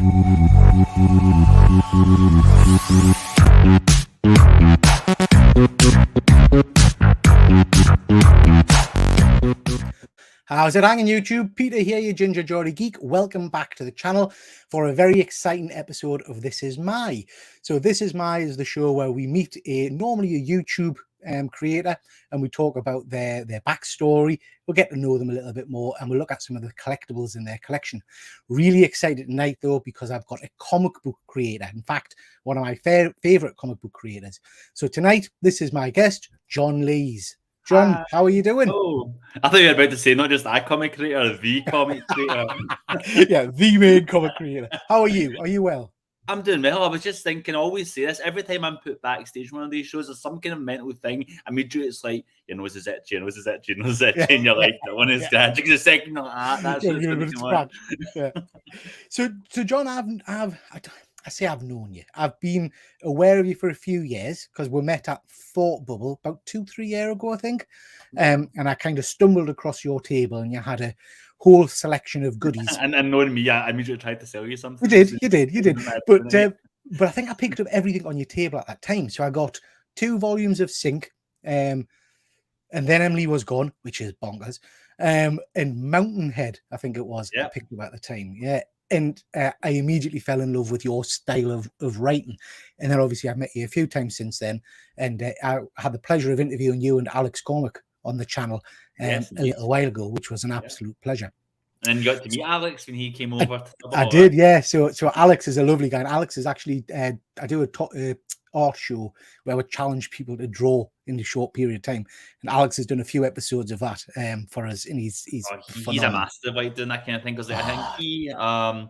How's it hanging, YouTube? Peter here, your Ginger Jolly Geek. Welcome back to the channel for a very exciting episode of This Is My. So This Is My is the show where we meet normally a YouTube creator, and we talk about their backstory. We'll get to know them a little bit more, and we'll look at some of the collectibles in their collection. Really excited tonight, though, because I've got a comic book creator. In fact, one of my favorite comic book creators. So tonight, this is my guest, John LEES. John, how are you doing? Oh, I thought you were about to say not just a comic creator, the comic creator. Yeah, the main comic creator. How are you? Are you well? I'm doing well. I was just thinking, I always say this, every time I'm put backstage on one of these shows, there's some kind of mental thing. Immediately it's like, your nose is itchy, your nose is itchy, your nose is itchy, and you're like, that one is scratching. Just a second, like, that's what's going to come on. Yeah. So John, I say I've known you. I've been aware of you for a few years because we met at Thought Bubble about 2-3 years ago, I think. And I kind of stumbled across your table and you had a whole selection of goodies. And knowing me, I immediately tried to sell you something. You did. But I think I picked up everything on your table at that time. So I got 2 volumes of Sync, and then Emily Was Gone, which is bonkers, and Mountainhead, I think it was. I picked up at the time. Yeah. And I immediately fell in love with your style of writing. And then obviously I've met you a few times since then. And I had the pleasure of interviewing you and Alex Cormack on the channel a little while ago, which was an absolute pleasure. And you got to meet Alex when he came over. I did, yeah. So Alex is a lovely guy. And Alex is actually, I do a art show where we challenge people to draw in a short period of time. And Alex has done a few episodes of that for us. And he's a master like doing that kind of thing. Because I think he, I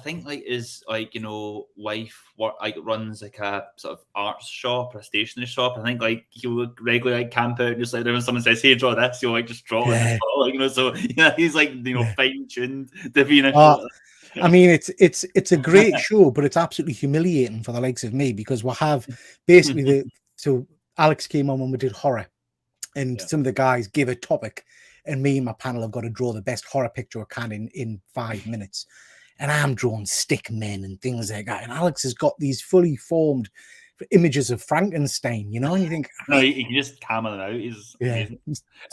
think like his wife runs like a sort of arts shop or a stationery shop. I think like he would regularly camp out and just like when someone says, "Hey, draw this," he'll like just draw it. So he's like fine tuned to be in a show. I mean, it's a great show, but it's absolutely humiliating for the likes of me because we'll have basically so Alex came on when we did horror, and some of the guys give a topic, and me and my panel have got to draw the best horror picture I can in 5 minutes. And I'm drawing stick men and things like that. And Alex has got these fully formed images of Frankenstein, and you think... No, he can just camel it out. He's amazing.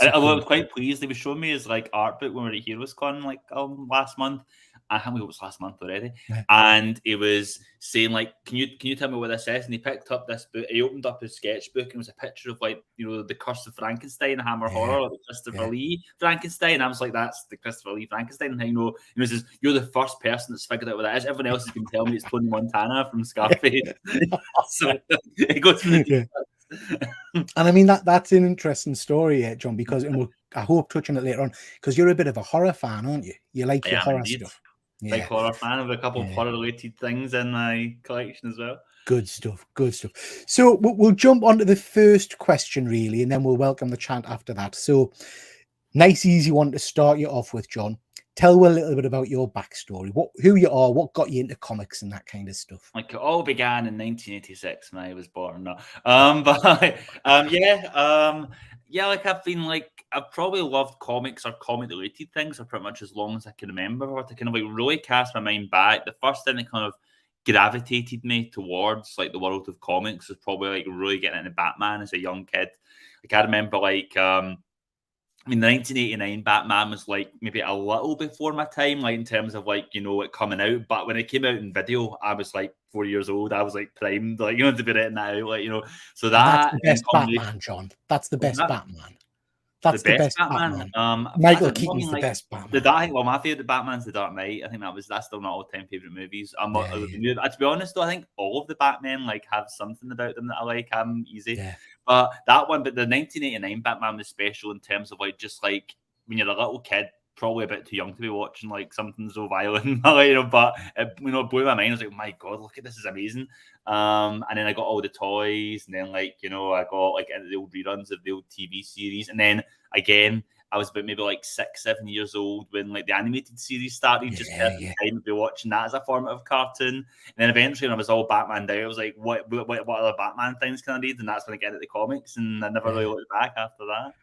I was quite pleased. He was showing me his art book when we were at HeroesCon last month. I think it was last month already. Yeah. And he was saying, can you tell me what this is? And he picked up this book. He opened up his sketchbook and it was a picture of the Curse of Frankenstein, Hammer Horror, the Christopher Lee Frankenstein. And I was like, that's the Christopher Lee Frankenstein. And he says, you're the first person that's figured out what that is. Everyone else has been telling me it's Tony Montana from Scarface. So it goes through the And I mean that's an interesting story, John, because I hope touching it later on, because you're a bit of a horror fan, aren't you? You like your horror stuff. Big horror fan of a couple of horror related things in my collection as well. Good stuff. So we'll jump on to the first question, really, and then we'll welcome the chant after that. So nice, easy one to start you off with, John. Tell us a little bit about your backstory, who you are, what got you into comics and that kind of stuff. It all began in 1986 when I was born. I've probably loved comics or comic related things for pretty much as long as I can remember. Or to kind of really cast my mind back, the first thing that kind of gravitated me towards the world of comics was probably really getting into Batman as a young kid. I remember the 1989 Batman was maybe a little before my time, in terms of it coming out. But when it came out in video, I was 4 years old. I was primed, to be written out, So that's the best Batman, John. That's the best Batman. That's the best Batman. Michael Keaton's the best Batman. My favorite Batman's The Dark Knight. I think that's still not all-time favorite movies. To be honest, though, I think all of the Batman have something about them that I like. I'm easy. Yeah. But the 1989 Batman was special in terms of when you're a little kid, probably a bit too young to be watching something so violent, but it blew my mind. I was like, my God, look at this, is amazing. And then I got all the toys, and then I got into the old reruns of the old TV series, and then again I was about maybe 6-7 years old when the animated series started. Just time to be watching that as a formative cartoon. And then eventually when I was all Batman out, I was like, what other Batman things can I read? And that's when I get into the comics, and I never really looked back after that.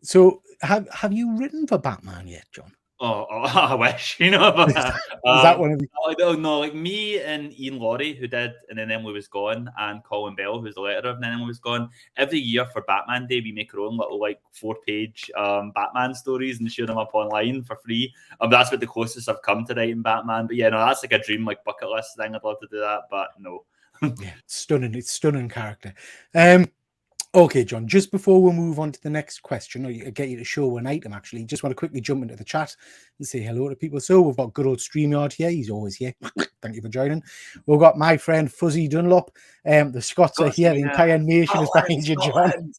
So have you written for Batman yet, John? Oh, I wish, you know. But, Is that one of the... I don't know, like me and Ian Laurie, who did, and then Emily Was Gone, and Colin Bell, who's the letterer, and then Emily Was Gone. Every year for Batman Day, we make our own little like 4-page Batman stories and share them up online for free. That's what the closest I've come to writing Batman. But yeah, no, that's like a dream, like bucket list thing. I'd love to do that, but no. Yeah, stunning. It's stunning character. Okay, John, just before we move on to the next question, or get you to show an item, actually, just want to quickly jump into the chat and say hello to people. So we've got good old StreamYard here. He's always here. Thank you for joining. We've got my friend Fuzzy Dunlop. The Scots are here. The entire nation is behind you, John.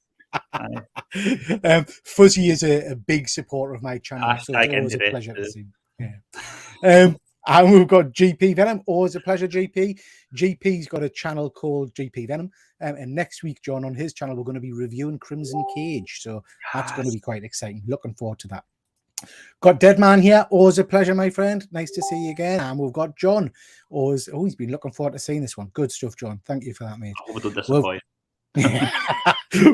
Fuzzy is a big supporter of my channel, so it's always a pleasure to see him. Yeah. And we've got GP Venom. Always a pleasure, GP. GP's got a channel called GP Venom. And next week, John, on his channel, we're going to be reviewing Crimson Cage. So that's going to be quite exciting. Looking forward to that. Got Deadman here. Always a pleasure, my friend. Nice to see you again. And we've got John. He's been looking forward to seeing this one. Good stuff, John. Thank you for that, mate. I don't disappoint.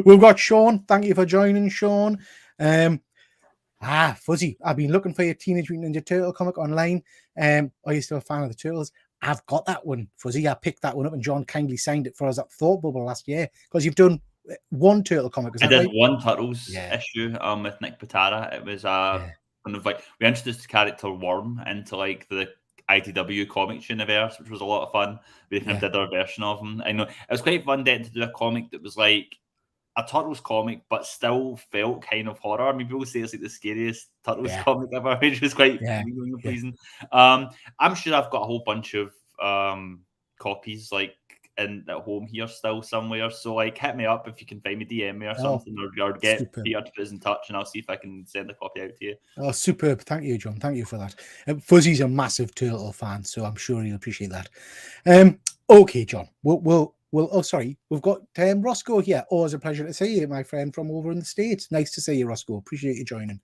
We've got Sean. Thank you for joining, Sean. Fuzzy, I've been looking for your Teenage Mutant Ninja Turtle comic online. Are you still a fan of the Turtles? I've got that one, Fuzzy. I picked that one up and John kindly signed it for us at Thought Bubble last year, because you've done one Turtle comic. I did one Turtles issue with Nick Pitara. It was kind of like, we introduced the character Worm into like the IDW Comics universe, which was a lot of fun. We kind of did our version of him. I know it was quite fun then to do a comic that was like a Turtles comic, but still felt kind of horror. I mean, people say it's like the scariest Turtles comic ever, which was quite pleasing. I'm sure I've got a whole bunch of copies like at home here still somewhere. So like, hit me up if you can find me, DM me or something, or get Peter to put us in touch, and I'll see if I can send a copy out to you. Oh, superb! Thank you, John. Thank you for that. Fuzzy's a massive Turtle fan, so I'm sure he'll appreciate that. Okay, John. We've got Roscoe here. Always a pleasure to see you, my friend from over in the States. Nice to see you, Roscoe. Appreciate you joining.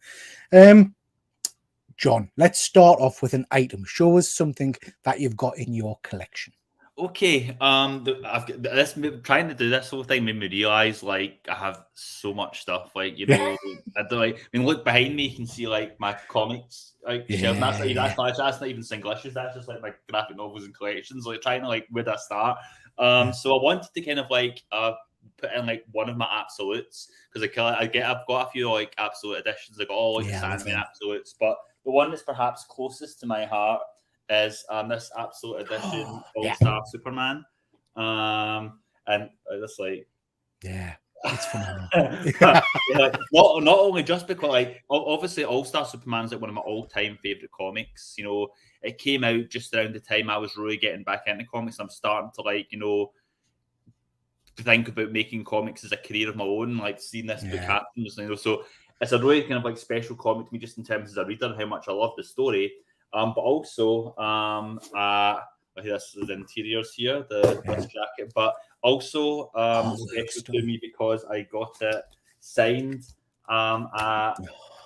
John, let's start off with an item. Show us something that you've got in your collection. Okay, I've got this. Trying to do this whole thing made me realize like I have so much stuff. Like, you know, I mean, look behind me, you can see like my comics. Like, that's not even single issues. That's just like my graphic novels and collections. Like, trying to like, where do I start? So I wanted to kind of like put in like one of my absolutes, because I've got a few like absolute editions. I got all like the Sandman absolutes, but the one that's perhaps closest to my heart is this absolute edition All-Star Superman. And it's like, it's phenomenal. Not only just because like obviously All-Star Superman is like one of my all-time favorite comics. You know, it came out just around the time I was really getting back into comics. I'm starting to like, you know, think about making comics as a career of my own, like seeing this book happen. You know, so it's a really kind of like special comic to me, just in terms as a reader and how much I love the story. But also, this is the interiors here, this jacket. But also, special to me because I got it signed at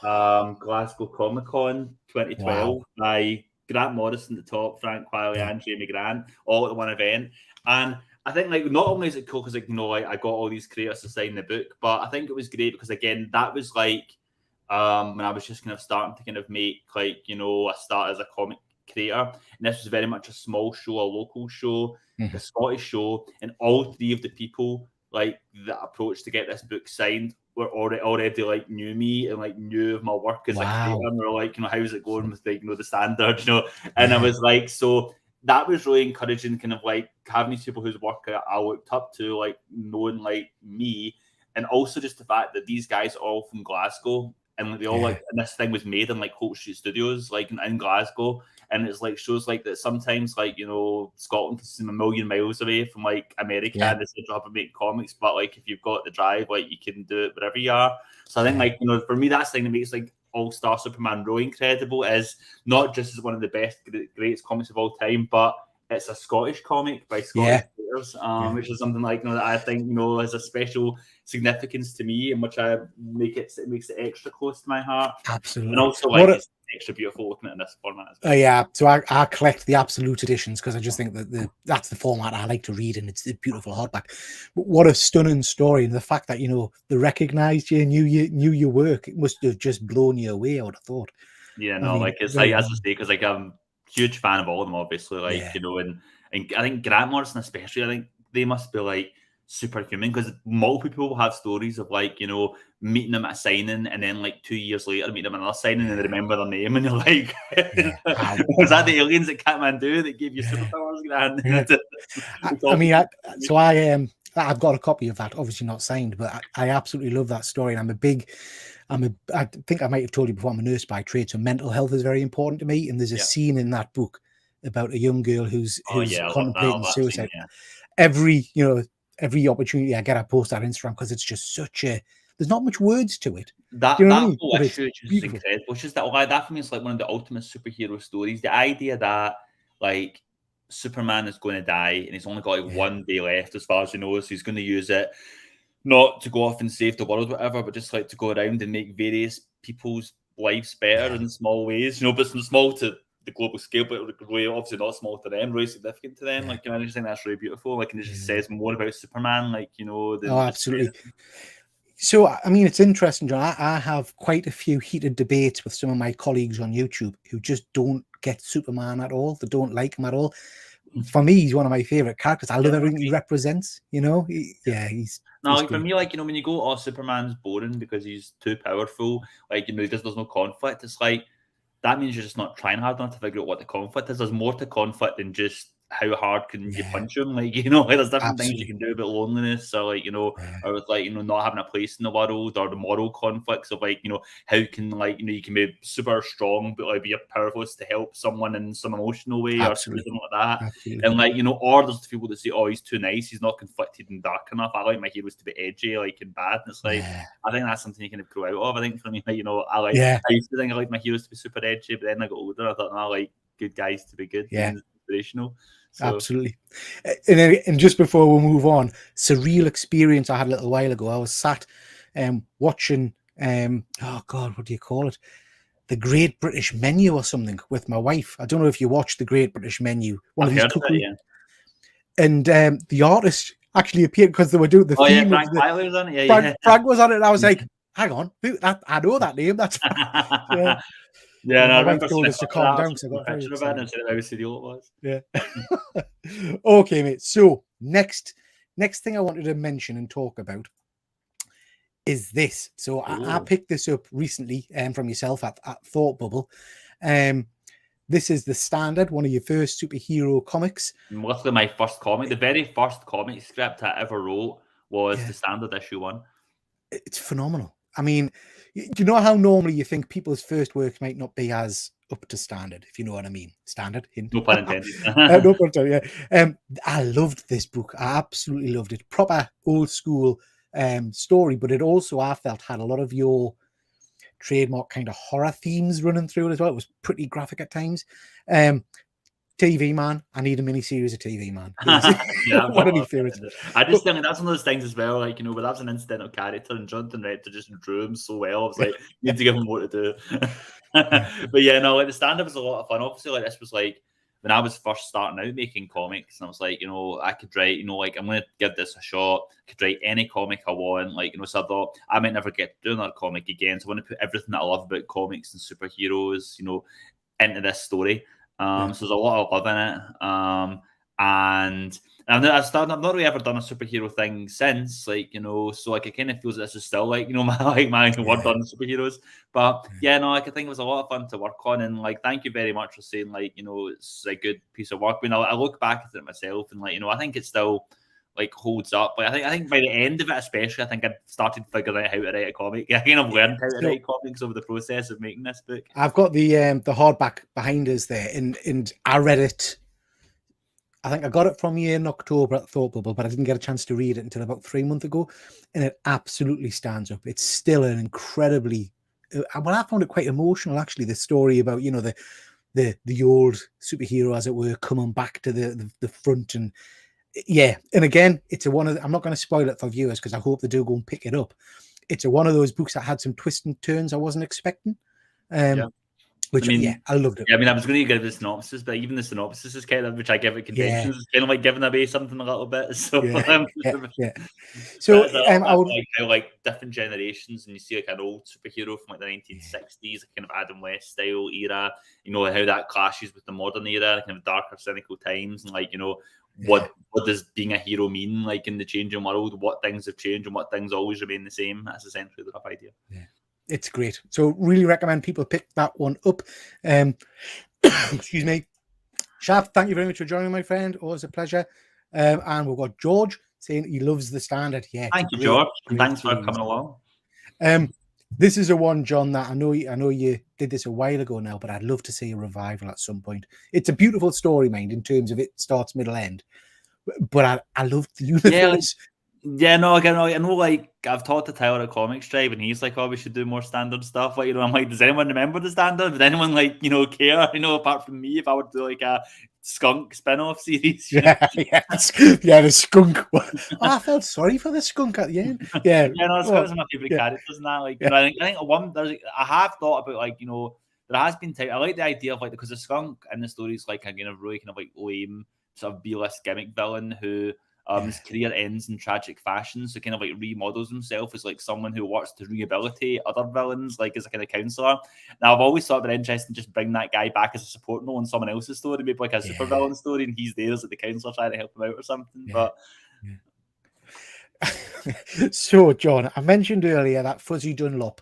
Glasgow Comic Con 2012 by Grant Morrison at the top, Frank Wiley, and Jamie Grant, all at one event. And I think like not only is it cool because like, you know, like, I got all these creators to sign the book, but I think it was great because again, that was like when I was just kind of starting to kind of make like, you know, a start as a comic creator. And this was very much a small show, a local show, a Scottish show, and all three of the people like that approached to get this book signed were already like knew me and like knew of my work as a creator, and were like, you know, how's it going with like, you know, the standard, you know? And I was like, so that was really encouraging, kind of like having these people whose work I looked up to, like knowing like me, and also just the fact that these guys are all from Glasgow, and like they all like, and this thing was made in like Holt Street Studios, like in Glasgow, and it's like shows like that sometimes like, you know, Scotland can seem a million miles away from like America, and it's a job of making comics, but like if you've got the drive, like you can do it wherever you are. So I think like, you know, for me that's the thing that makes like All-Star Superman really incredible, is not just as one of the best greatest comics of all time, but it's a Scottish comic by Scottish creators, which is something like, you know, that I think, you know, has a special significance to me, and which it makes it extra close to my heart. Absolutely. And also like it's extra beautiful looking at in this format as well. So I collect the absolute editions because I just think that that's the format I like to read, and it's a beautiful hardback. But what a stunning story, and the fact that, you know, they recognized you, knew your work, it must have just blown you away, I would have thought. Yeah, I no, mean, like it's very like, as I good. say, because like I'm a huge fan of all of them, obviously. Like, Yeah. you know, and I think Grant Morrison especially, I think they must be like superhuman because multiple people have stories of like, you know, meeting them at a signing and then like 2 years later meeting them at another signing and they remember their name and you're like, Yeah. was that the aliens at Kathmandu that gave you Yeah. superpowers, Grant? Yeah. It's I mean, awful. so I've got a copy of that, obviously not signed, but I absolutely love that story. And I think I might have told you before, I'm a nurse by trade, so mental health is very important to me. And there's a scene in that book about a young girl who's Oh yeah, I contemplating love that scene, suicide. yeah. Every opportunity I get, I post that Instagram because it's just there's not much words to it. That Do you know what I that mean? whole But it's issue is just beautiful. incredible. It's just that like that for me is like one of the ultimate superhero stories. The idea that like Superman is going to die and he's only got like Yeah. 1 day left as far as he knows. So he's going to use it not to go off and save the world, whatever, but just like to go around and make various people's lives better Yeah. in small ways. You know, but small to the global scale, but really obviously not small to them, really significant to them. Yeah. Like, you know, I just think that's really beautiful. Like, and it just Yeah. says more about Superman, like, you know, Oh, than just absolutely. So, I mean, it's interesting, John. I have quite a few heated debates with some of my colleagues on YouTube who just don't get Superman at all. They don't like him at all. For me, he's one of my favorite characters. I love everything he represents. You know, he's like for great. me, like, you know, when you go, oh, Superman's boring because he's too powerful, like, you know, there's no conflict. It's like that means you're just not trying hard enough to figure out what the conflict is. There's more to conflict than just how hard can you Yeah, punch him. Like, you know, like there's different things you absolutely. can do about loneliness, or like, you know, Yeah, or with like, you know, not having a place in the world, or the moral conflicts of like, you know, how can like, you know, you can be super strong but like be powerless to help someone in some emotional way or absolutely, something like that. absolutely. And like, you know, or there's people that say, oh, he's too nice, he's not conflicted and dark enough. I like my heroes to be edgy, like, and bad. And it's like, Yeah, I think that's something you can grow out of. I think for me, like, you know, I yeah, used to think I like my heroes to be super edgy, but then I got older. I thought, no, I like good guys to be good yeah, and inspirational. So absolutely. And just before we move on, surreal experience I had a little while ago. I was sat watching oh God, what do you call it? The Great British Menu or something with my wife. I don't know if you watched the Great British Menu, one I've of these heard of it, cookery, yeah. and the artist actually appeared because they were doing the Oh yeah, theme of Frank the Tyler's on it. Yeah, Frank was on it, and I was like, hang on, I know that name. That's yeah. yeah. Yeah, and I My wife remember told seeing us to a calm that, down because I a got very picture of it, and excited. I said how surreal it was. Yeah. Okay, mate. So next thing I wanted to mention and talk about is this. So I picked this up recently from yourself at Thought Bubble. This is the Standard, one of your first superhero comics. Literally my first comic. The very first comic script I ever wrote was Yeah, the Standard issue one. it's phenomenal. I mean, do you know how normally you think people's first work might not be as up to standard, if you know what I mean? Standard, hint. No pun intended. No pun intended, yeah. I loved this book. I absolutely loved it. Proper old school story, but it also, I felt, had a lot of your trademark kind of horror themes running through it as well. It was pretty graphic at times. TV Man, I need a mini series of TV Man. Yeah, One of my favorites. I just think that's one of those things as well. Like, you know, but that's an incidental character, and Jonathan Rector just drew him so well. I was like, you need to give him more to do. But yeah, no, like the stand up was a lot of fun. Obviously, like this was like when I was first starting out making comics, and I was like, you know, I could write, you know, like I'm going to give this a shot. I could write any comic I want, like, you know. So I thought I might never get to do another comic again. So I want to put everything that I love about comics and superheroes, you know, into this story. So there's a lot of love in it. And I've not really ever done a superhero thing since, like, you know, so like it kind of feels that this is still like, you know, my word on superheroes. But yeah, no, like I think it was a lot of fun to work on, and like thank you very much for saying like, you know, it's a good piece of work. I mean, I look back at it myself, and like, you know, I think it's still like holds up. Like I think by the end of it, especially, I think I started figuring out how to write a comic. I kind of learned how to write comics over the process of making this book. I've got the hardback behind us there, and I read it. I think I got it from you in October at Thought Bubble, but I didn't get a chance to read it until about 3 months ago, and it absolutely stands up. It's still an incredibly well, I found it quite emotional actually. The story about, you know, the old superhero, as it were, coming back to the front, and yeah, and again, it's one of I'm not going to spoil it for viewers because I hope they do go and pick it up. It's one of those books that had some twists and turns I wasn't expecting. Which, I loved it. Yeah, I mean, I was going to give the synopsis, but even the synopsis is kind of, which I give at conventions, is kind of like giving away something a little bit. So, So I would like how like different generations, and you see like an old superhero from like the 1960s, kind of Adam West style era. You know how that clashes with the modern era, kind of darker, cynical times, and like what does being a hero mean, like in the changing world? What things have changed and what things always remain the same? That's essentially the rough idea. Yeah. It's great. So really recommend people pick that one up. Excuse me. Shav, thank you very much for joining, my friend. Always a pleasure. And we've got George saying he loves the standard. Yeah, thank you, George. And thanks for coming along. This is a one, John, that I know you did this a while ago now, but I'd love to see a revival at some point. It's a beautiful story, mind, in terms of it starts, middle, end. But I love the universe. Yeah, no, again, I know, like, I've talked to Tyler at Comics Tribe, and he's like, oh, we should do more standard stuff. Like, I'm like, does anyone remember the standard? Does anyone, like, care? Apart from me, if I would do, like, a skunk spin-off series. The skunk one. I felt sorry for the skunk at the end. Yeah. No, it's one of my favourite characters and that. Like, I think I have thought about, like, there has been time. I like the idea of, like, because the skunk in the story is, like, a kind of really kind of, like, lame, sort of B-list gimmick villain who his career ends in tragic fashion, so kind of like remodels himself as like someone who works to rehabilitate other villains, like as a kind of counselor. Now, I've always thought it'd been interesting just bring that guy back as a support role in someone else's story, maybe like a super villain story, and he's there as like the counselor trying to help him out or something. But so, John, I mentioned earlier that Fuzzy Dunlop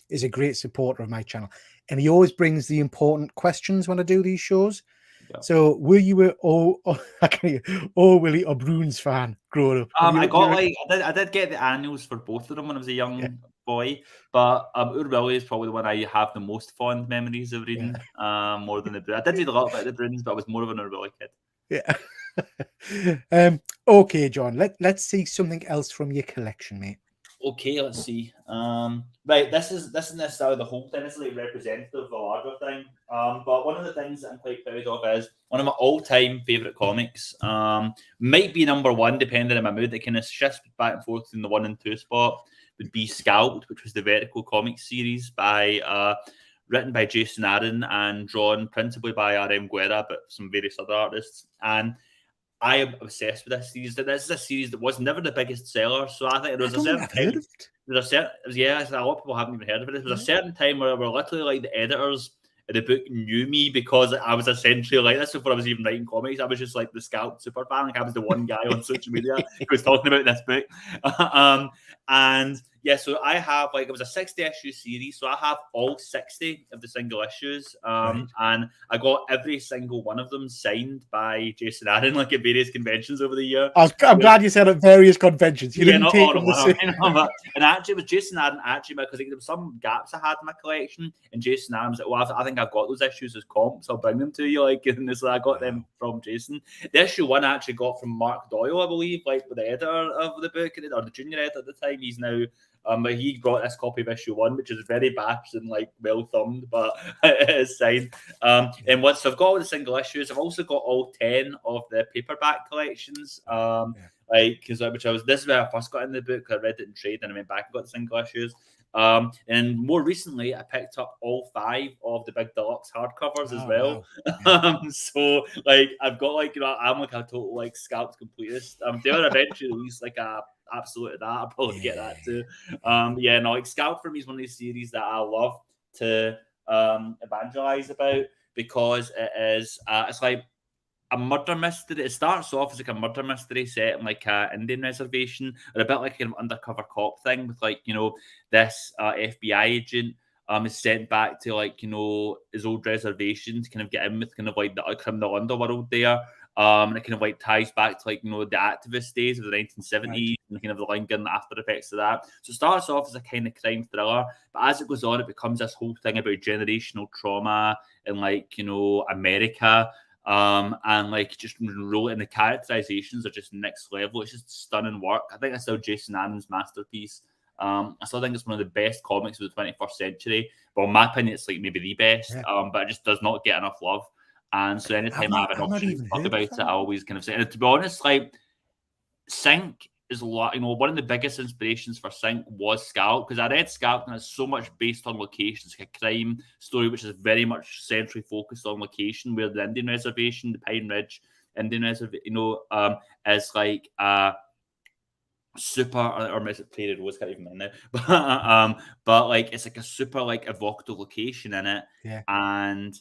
is a great supporter of my channel, and he always brings the important questions when I do these shows. So, were you Willie or Bruins fan growing up? I did get the annuals for both of them when I was a young boy, but Willie is probably the one I have the most fond memories of reading, more than the Bruins. I did read a lot about the Bruins, but I was more of an Willie kid. Yeah. Okay, John. Let's see something else from your collection, mate. Okay, let's see. Right, this isn't necessarily the whole thing. This is like representative of a larger thing. But one of the things that I'm quite proud of is one of my all-time favorite comics. Might be number one, depending on my mood. It kind of shifts back and forth in the 1 and 2 spot. Would be Scalped, which was the vertical comic series by written by Jason Aaron and drawn principally by R.M. Guerra, but some various other artists. And I am obsessed with this series. This is a series that was never the biggest seller, so I think there was a certain time. A lot of people haven't even heard of it. There was a certain time where we're literally like the editors of the book knew me because I was essentially like this before I was even writing comics. I was just like the Scalped super fan. Like I was the one guy on social media who was talking about this book. And yeah, so I have it was a 60 issue series, so I have all 60 of the single issues, and I got every single one of them signed by Jason Aaron, like at various conventions over the year. I'm glad you said at various conventions. You didn't take them and actually, it was Jason Aaron because there was some gaps I had in my collection, and Jason Aaron was like, "Well, I think I've got those issues as comps. I'll bring them to you." And so I got them from Jason. The issue one I actually got from Mark Doyle, I believe, the editor of the book or the junior editor at the time. He's now. But he brought this copy of issue 1, which is very bashed and well thumbed, but it is signed. So I've got all the single issues. I've also got all 10 of the paperback collections. This is where I first got in the book. I read it in trade, and I went back and got the single issues. And more recently, I picked up all 5 of the big deluxe hardcovers as well. Wow. So I've got I'm a total Scalped completist. They'll eventually release a absolute that. I'll probably get that too. Scalped for me is one of these series that I love to evangelize about because it is it's like a murder mystery. It starts off as a murder mystery set in a Indian reservation, or a bit like an undercover cop thing with this FBI agent is sent back to his old reservation to kind of get in with the criminal underworld there. And it kind of ties back to the activist days of the 1970s and kind of the lingering after effects of that. So it starts off as a kind of crime thriller, but as it goes on, it becomes this whole thing about generational trauma in America. And just and the characterizations are just next level. It's just stunning work. I think that's still Jason Aaron's masterpiece. I still think it's one of the best comics of the 21st century. But in my opinion, it's maybe the best. But it just does not get enough love. And so anytime I have an opportunity to talk about it, I always kind of say, and to be honest, Sync is a lot. One of the biggest inspirations for Sync was Scalp, because I read Scalp and it's so much based on locations, like a crime story which is very much centrally focused on location, where the Indian Reservation, the Pine Ridge Indian Reservation, is like super, or is it Prairie Rose? Can't even remember now. But like it's like a super like evocative location in it, and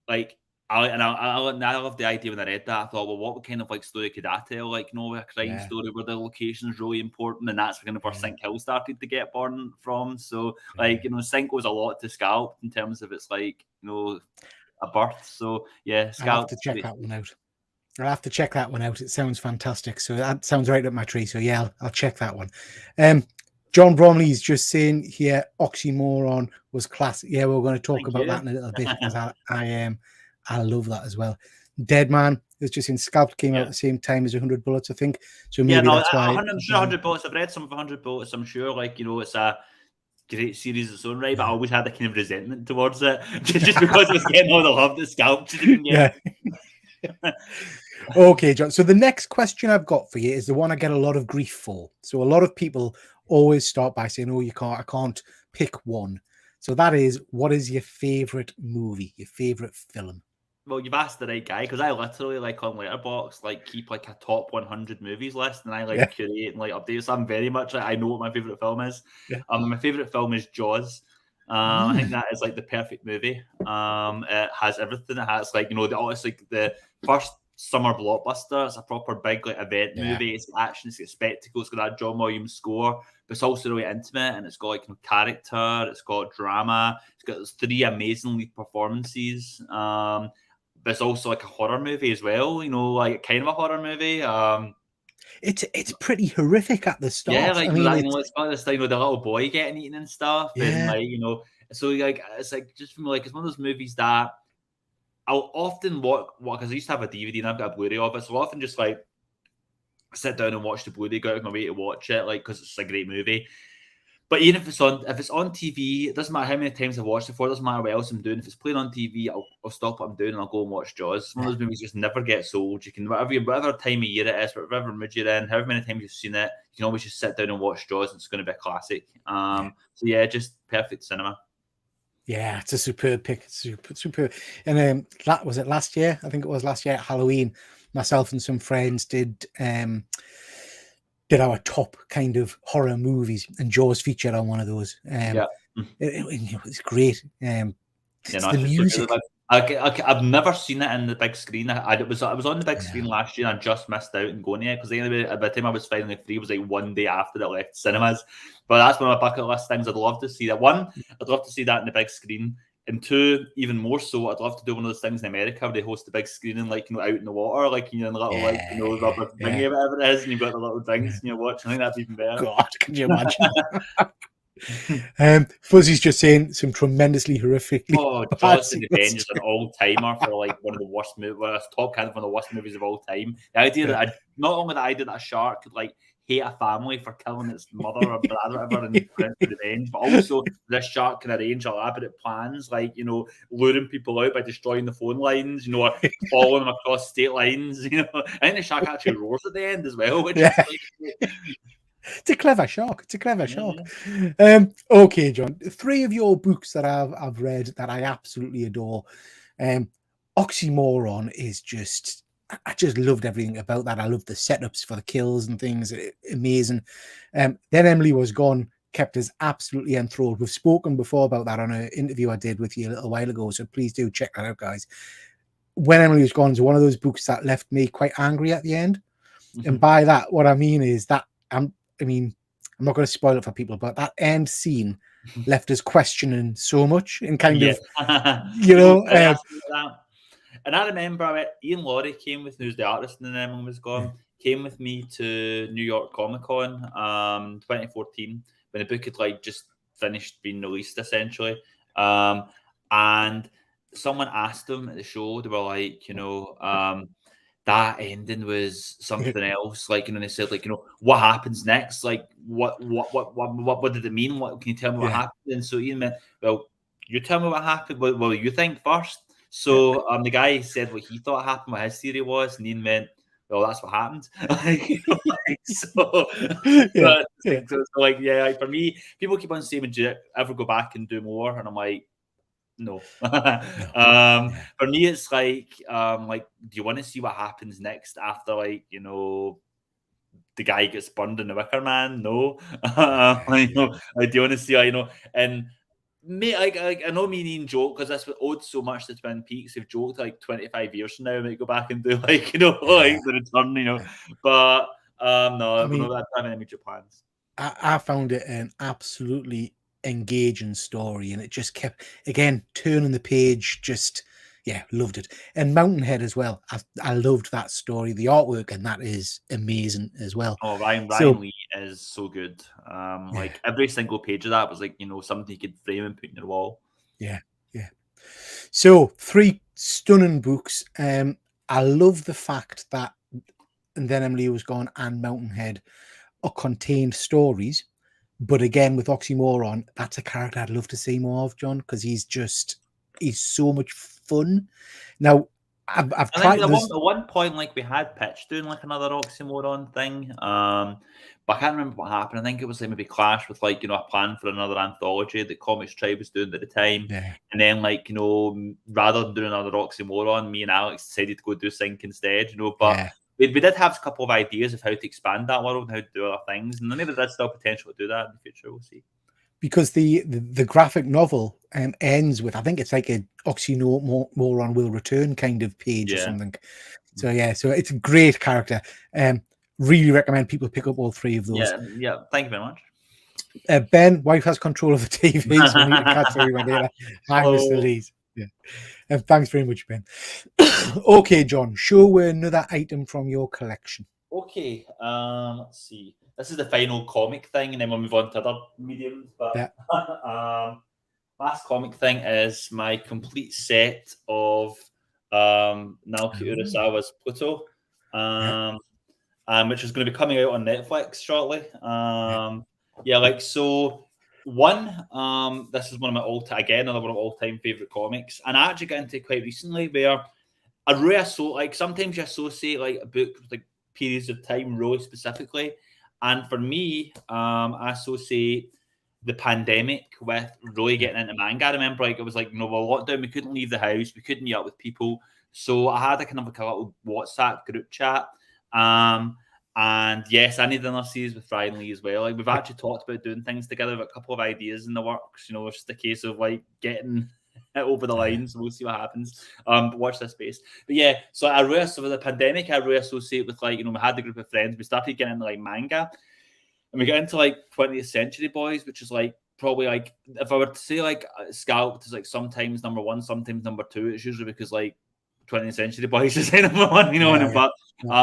like. I love the idea when I read that. I thought, well, what kind of like story could I tell? Like, a crime story where the location is really important, and that's kind of where Sink Hill started to get born from. So, like, Sink was a lot to Scalp in terms of its like, a birth. So, yeah, Scalp. I'll have to check that one out. I'll have to check that one out. It sounds fantastic. So that sounds right up my tree. So yeah, I'll check that one. John Bromley's just saying here, Oxymoron was classic. Yeah, we're going to talk about that in a little bit, because I love that as well. Deadman is just in Scalp came out at the same time as 100 Bullets, I think. So maybe that's why. I'm sure 100 Bullets. I've read some of 100 Bullets. I'm sure, like, it's a great series of its own right, but I always had a kind of resentment towards it, just because it was getting all the love that Scalp didn't get. Okay, John. So the next question I've got for you is the one I get a lot of grief for. So a lot of people always start by saying, "Oh, I can't pick one." So that is, what is your favorite movie, your favorite film? Well, you've asked the right guy, because I literally, like, on Letterboxd, like, keep like a top 100 movies list, and I like curate and like update. So I'm very much like, I know what my favorite film is. My favorite film is Jaws. I think that is like the perfect movie. It has everything. It has like it's like the first summer blockbuster. It's a proper big like event movie. It's got action. It's got spectacle. It's got that John Williams score, but it's also really intimate, and it's got like character. It's got drama. It's got 3 amazing lead performances. But it's also like a horror movie as well, like kind of a horror movie. It's pretty horrific at the start. Yeah, like I mean, it's got this thing with the little boy getting eaten and stuff, and like so like it's like just from like it's one of those movies that I'll often watch because I used to have a DVD and I've got a Blu-ray of it, so I'll often just like sit down and watch the Blu-ray, go out of my way to watch it, like because it's a great movie. But even if it's on TV, it doesn't matter how many times I've watched it for. It doesn't matter what else I'm doing. If it's playing on TV, I'll stop what I'm doing and I'll go and watch Jaws. It's one of those movies just never gets old. You can whatever time of year it is, whatever mood you're in, however many times you've seen it, you can always just sit down and watch Jaws, and it's going to be a classic. So yeah, just perfect cinema. Yeah, it's a superb pick. Superb. And that was it last year. I think it was last year at Halloween. Myself and some friends did our top kind of horror movies, and Jaws featured on one of those. It was great. The music. I've never seen it in the big screen. I was on the big screen last year, and I just missed out on going to it, because anyway, by the time I was finally free, it was like one day after it left cinemas. But that's one of my bucket list things. I'd love to see that. One, I'd love to see that in the big screen. And 2, even more so, I'd love to do one of those things in America where they host a big screening, like out in the water, like in the little rubber thingy or whatever it is, and you've got the little drinks and you're watching. I think that'd be even better. God, can you imagine? Fuzzy's just saying some tremendously horrifically. Oh, Jaws and the Avengers, an all-timer for like one of the worst movies, top kind of one of the worst movies of all time. The idea that not only the idea that a shark could like hate a family for killing its mother or brother or whatever and revenge, but also this shark can arrange elaborate plans, like luring people out by destroying the phone lines, or following them across state lines. I think the shark actually roars at the end as well, which is like, it's a clever shark. Okay, John. 3 of your books that I've read that I absolutely adore. Oxymoron is just. I just loved everything about that. I loved the setups for the kills and things. Amazing. Then Emily Was Gone kept us absolutely enthralled. We've spoken before about that on an interview I did with you a little while ago, so please do check that out, guys. When Emily Was Gone is one of those books that left me quite angry at the end. And by that, what I mean is that I'm not going to spoil it for people, but that end scene left us questioning so much and kind of, And I remember Ian Laurie came with me, who's the artist in Emily Was Gone, came with me to New York Comic Con 2014 when the book had like just finished being released essentially. And someone asked him at the show, they were like, that ending was something else. Like, they said, like, what happens next? Like, what did it mean? What can you tell me what happened? And so Ian went, well, you tell me what happened. What do you think first? So the guy said what he thought happened, what his theory was, and Ian went, well, that's what happened. So, like, for me, people keep on saying, "Do you ever go back and do more?" And I'm like, no. For me, it's like, do you want to see what happens next after, like, the guy gets burned in the Wicker Man? No. Do you want to see, and mate, I know me and Ian joke because that's what owed so much to Twin Peaks. They've joked like 25 years from now, we might go back and do like the return, but no, I mean, don't have any immediate plans. I found it an absolutely engaging story, and it just kept again turning the page. Just loved it. And Mountainhead as well. I loved that story. The artwork and that is amazing as well. Oh, Ryan Lee is so good. Like every single page of that was like something you could frame and put in your wall. Yeah. So 3 stunning books. I love the fact that And Then Emily Was Gone and Mountainhead are contained stories, but again with Oxymoron, that's a character I'd love to see more of, John, because he's so much fun. Now I've tried at one point, like, we had pitched doing like another Oxymoron thing, but I can't remember what happened. I think it was like maybe clash with like a plan for another anthology that Comics Tribe was doing at the time, and then like rather than doing another Oxymoron, me and Alex decided to go do Sync instead, but we did have a couple of ideas of how to expand that world and how to do other things, and maybe there's still potential to do that in the future. We'll see. Because the graphic novel ends with, I think it's like a Oxymoron will return kind of page or something. So so it's a great character. Really recommend people pick up all 3 of those. Yeah. Thank you very much. Ben, wife has control of the TV, so we need to catch everyone later. Hi, Mr. Lees. Thanks very much, Ben. Okay, John, show another item from your collection. Okay, let's see. This is the final comic thing, and then we'll move on to other mediums. But last comic thing is my complete set of Naoki Urasawa's Pluto, which is going to be coming out on Netflix shortly. So one, this is one of my another one of my all-time favorite comics, and I actually got into it quite recently, where sometimes you associate like a book with like periods of time really specifically, and for me, I associate the pandemic with really getting into manga. I remember it was like lockdown, we couldn't leave the house, we couldn't meet up with people, so I had a kind of like a little WhatsApp group chat. And yes, I need another series with Ryan Lee as well. Like, we've actually talked about doing things together. We've got a couple of ideas in the works. It's just a case of like getting it over the line. So we'll see what happens. But watch this space. But so with the pandemic, I really associate with like, we had the group of friends. We started getting into like manga, and we got into like 20th Century Boys, which is like probably like, if I were to say like Scalped is like sometimes number 1, sometimes number 2, it's usually because like 20th Century Boys is number 1, but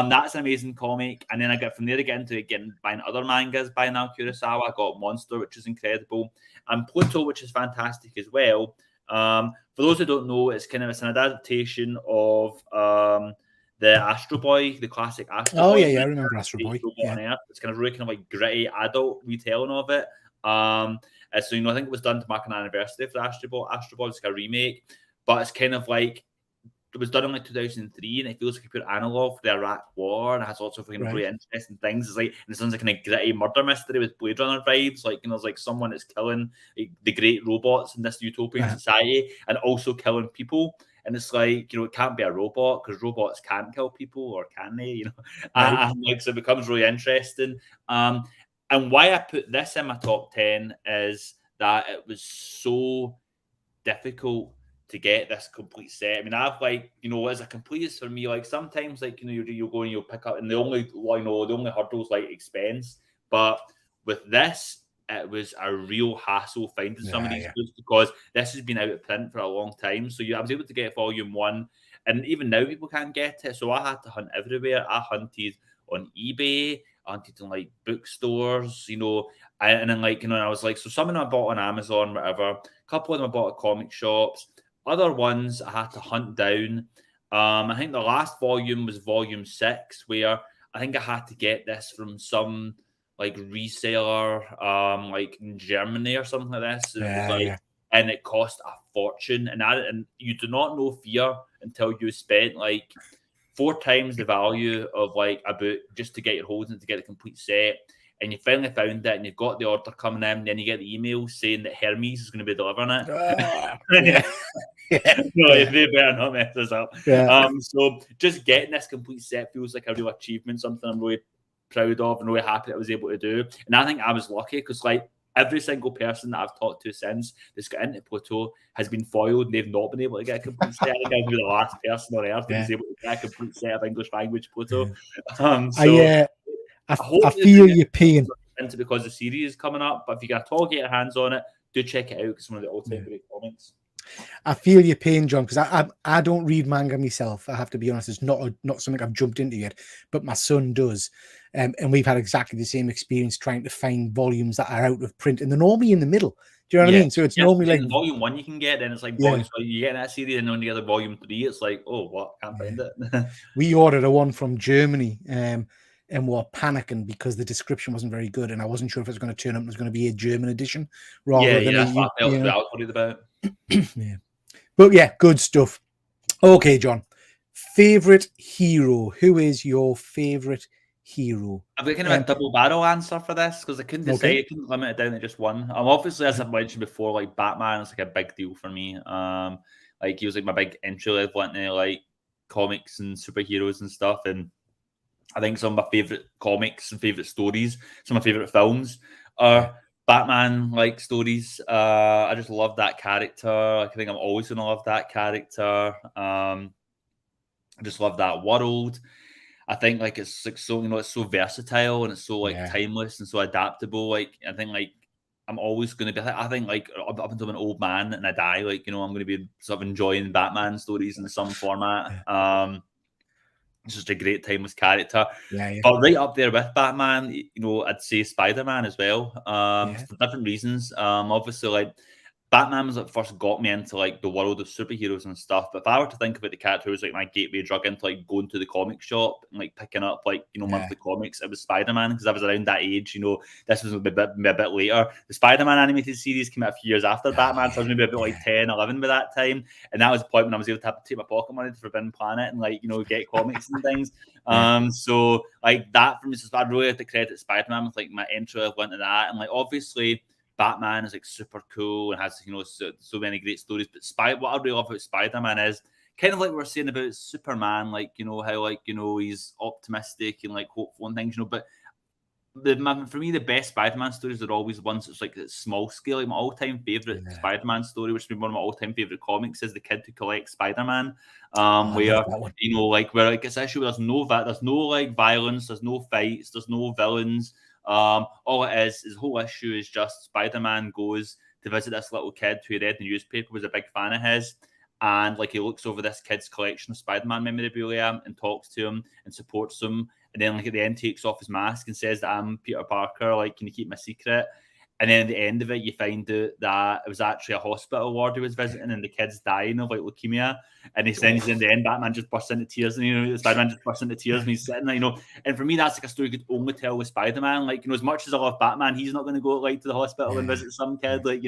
that's an amazing comic. And then I got from there to get into buying other mangas by Naoki Urasawa. I got Monster, which is incredible, and Pluto, which is fantastic as well. For those who don't know, it's an adaptation of the Astro Boy, the classic Astro Boy. Oh yeah, I remember Astro Boy. It's kind of really like gritty adult retelling of it. So I think it was done to mark an anniversary for Astro Boy. It's like a remake, but it's kind of like, it was done in like 2003, and it feels like a pure analog for the Iraq War, and it has lots of really interesting things. It's like, and it sounds like a gritty murder mystery with Blade Runner vibes. Like, there's like someone that's killing like, the great robots in this utopian society, and also killing people. And it's like, it can't be a robot because robots can't kill people, or can they? And like, so it becomes really interesting. And why I put this in my top 10 is that it was so difficult to get this complete set. I mean, I've like, as a completist for me, like sometimes like, you go and you'll pick up, and the only hurdle is like expense. But with this, it was a real hassle finding some of these books, because this has been out of print for a long time. So I was able to get volume 1, and even now people can't get it. So I had to hunt everywhere. I hunted on eBay, I hunted in like bookstores, and then like, I was like, so some of them I bought on Amazon, whatever. A couple of them I bought at comic shops. Other ones I had to hunt down. I think the last volume was volume 6, where I think I had to get this from some like reseller, like in Germany or something like this. And it cost a fortune. And you do not know fear until you spent like 4 times the value of like a book just to get your holds and to get a complete set. And you finally found it, and you've got the order coming in, and then you get the email saying that Hermes is going to be delivering it. No, they better not mess this up. So just getting this complete set feels like a real achievement, something I'm really proud of and really happy that I was able to do. And I think I was lucky because like every single person that I've talked to since that's got into Pluto has been foiled and they've not been able to get a complete set. I think I'll be the last person on earth that was able to get a complete set of English language Pluto. I feel your pain. Into because the series is coming up, but if you get get your hands on it, do check it out because it's one of the all-time great comics. I feel your pain, John, because I don't read manga myself. I have to be honest; it's not something I've jumped into yet, but my son does, and we've had exactly the same experience trying to find volumes that are out of print, and they're normally in the middle. Do you know what I mean? So it's normally like volume 1 you can get, then it's like so you get that series, and then you get the volume 3, it's like, oh, what? Can't find it. We ordered a one from Germany, and we're panicking because the description wasn't very good, and I wasn't sure if it was going to turn up. It was going to be a German edition rather than that's what I was worried about. But yeah, good stuff. Okay, John, favorite hero. Who is your favorite hero? I've got kind of a double barrel answer for this because I couldn't decide. I couldn't limit it down to just one. Obviously, as I've mentioned before, like Batman is like a big deal for me. Like he was like my big entry level into like comics and superheroes and stuff. And I think some of my favorite comics and favorite stories, some of my favorite films are Batman like stories. I just love that character. I think I'm always gonna love that character. I just love that world. I think like it's like so, it's so versatile and it's so like timeless and so adaptable. Like I think like I'm always gonna be. I think like up until I'm an old man and I die, like I'm gonna be sort of enjoying Batman stories in some format. It's just a great timeless character. But right up there with Batman, I'd say Spider-Man as well. For different reasons. Obviously, like Batman was what first got me into like the world of superheroes and stuff. But if I were to think about the character who was like my gateway drug into like going to the comic shop and like picking up like monthly comics, it was Spider-Man because I was around that age. This was a bit later. The Spider-Man animated series came out a few years after Batman, so I was maybe about like 10, 11 by that time. And that was the point when I was able to take my pocket money to Forbidden Planet and like get comics and things. So like that for me, so I really have to credit Spider-Man with like my entry level into that, and like obviously Batman is like super cool and has so many great stories. But what I really love about Spider-Man is kind of like we were saying about Superman, like how like he's optimistic and like hopeful and things, But for me, the best Spider-Man stories are always ones that's like small scale. Like my all-time favorite Spider-man story, which has been one of my all-time favorite comics, is The Kid Who Collects Spider-Man. Where where like it's actually there's no like violence, there's no fights, there's no villains. All it is the whole issue is just Spider-Man goes to visit this little kid who he read in the newspaper, was a big fan of his, and like he looks over this kid's collection of Spider-Man memorabilia and talks to him and supports him, and then like at the end takes off his mask and says that I'm Peter Parker, like can you keep my secret? And then at the end of it, you find out that it was actually a hospital ward he was visiting, and the kid's dying of like leukemia. And he's in the end, Batman just bursts into tears, and Spider-Man just bursts into tears, and he's sitting there, And for me, that's like a story you could only tell with Spider-Man. Like, as much as I love Batman, he's not going to go like to the hospital and visit some kid, like,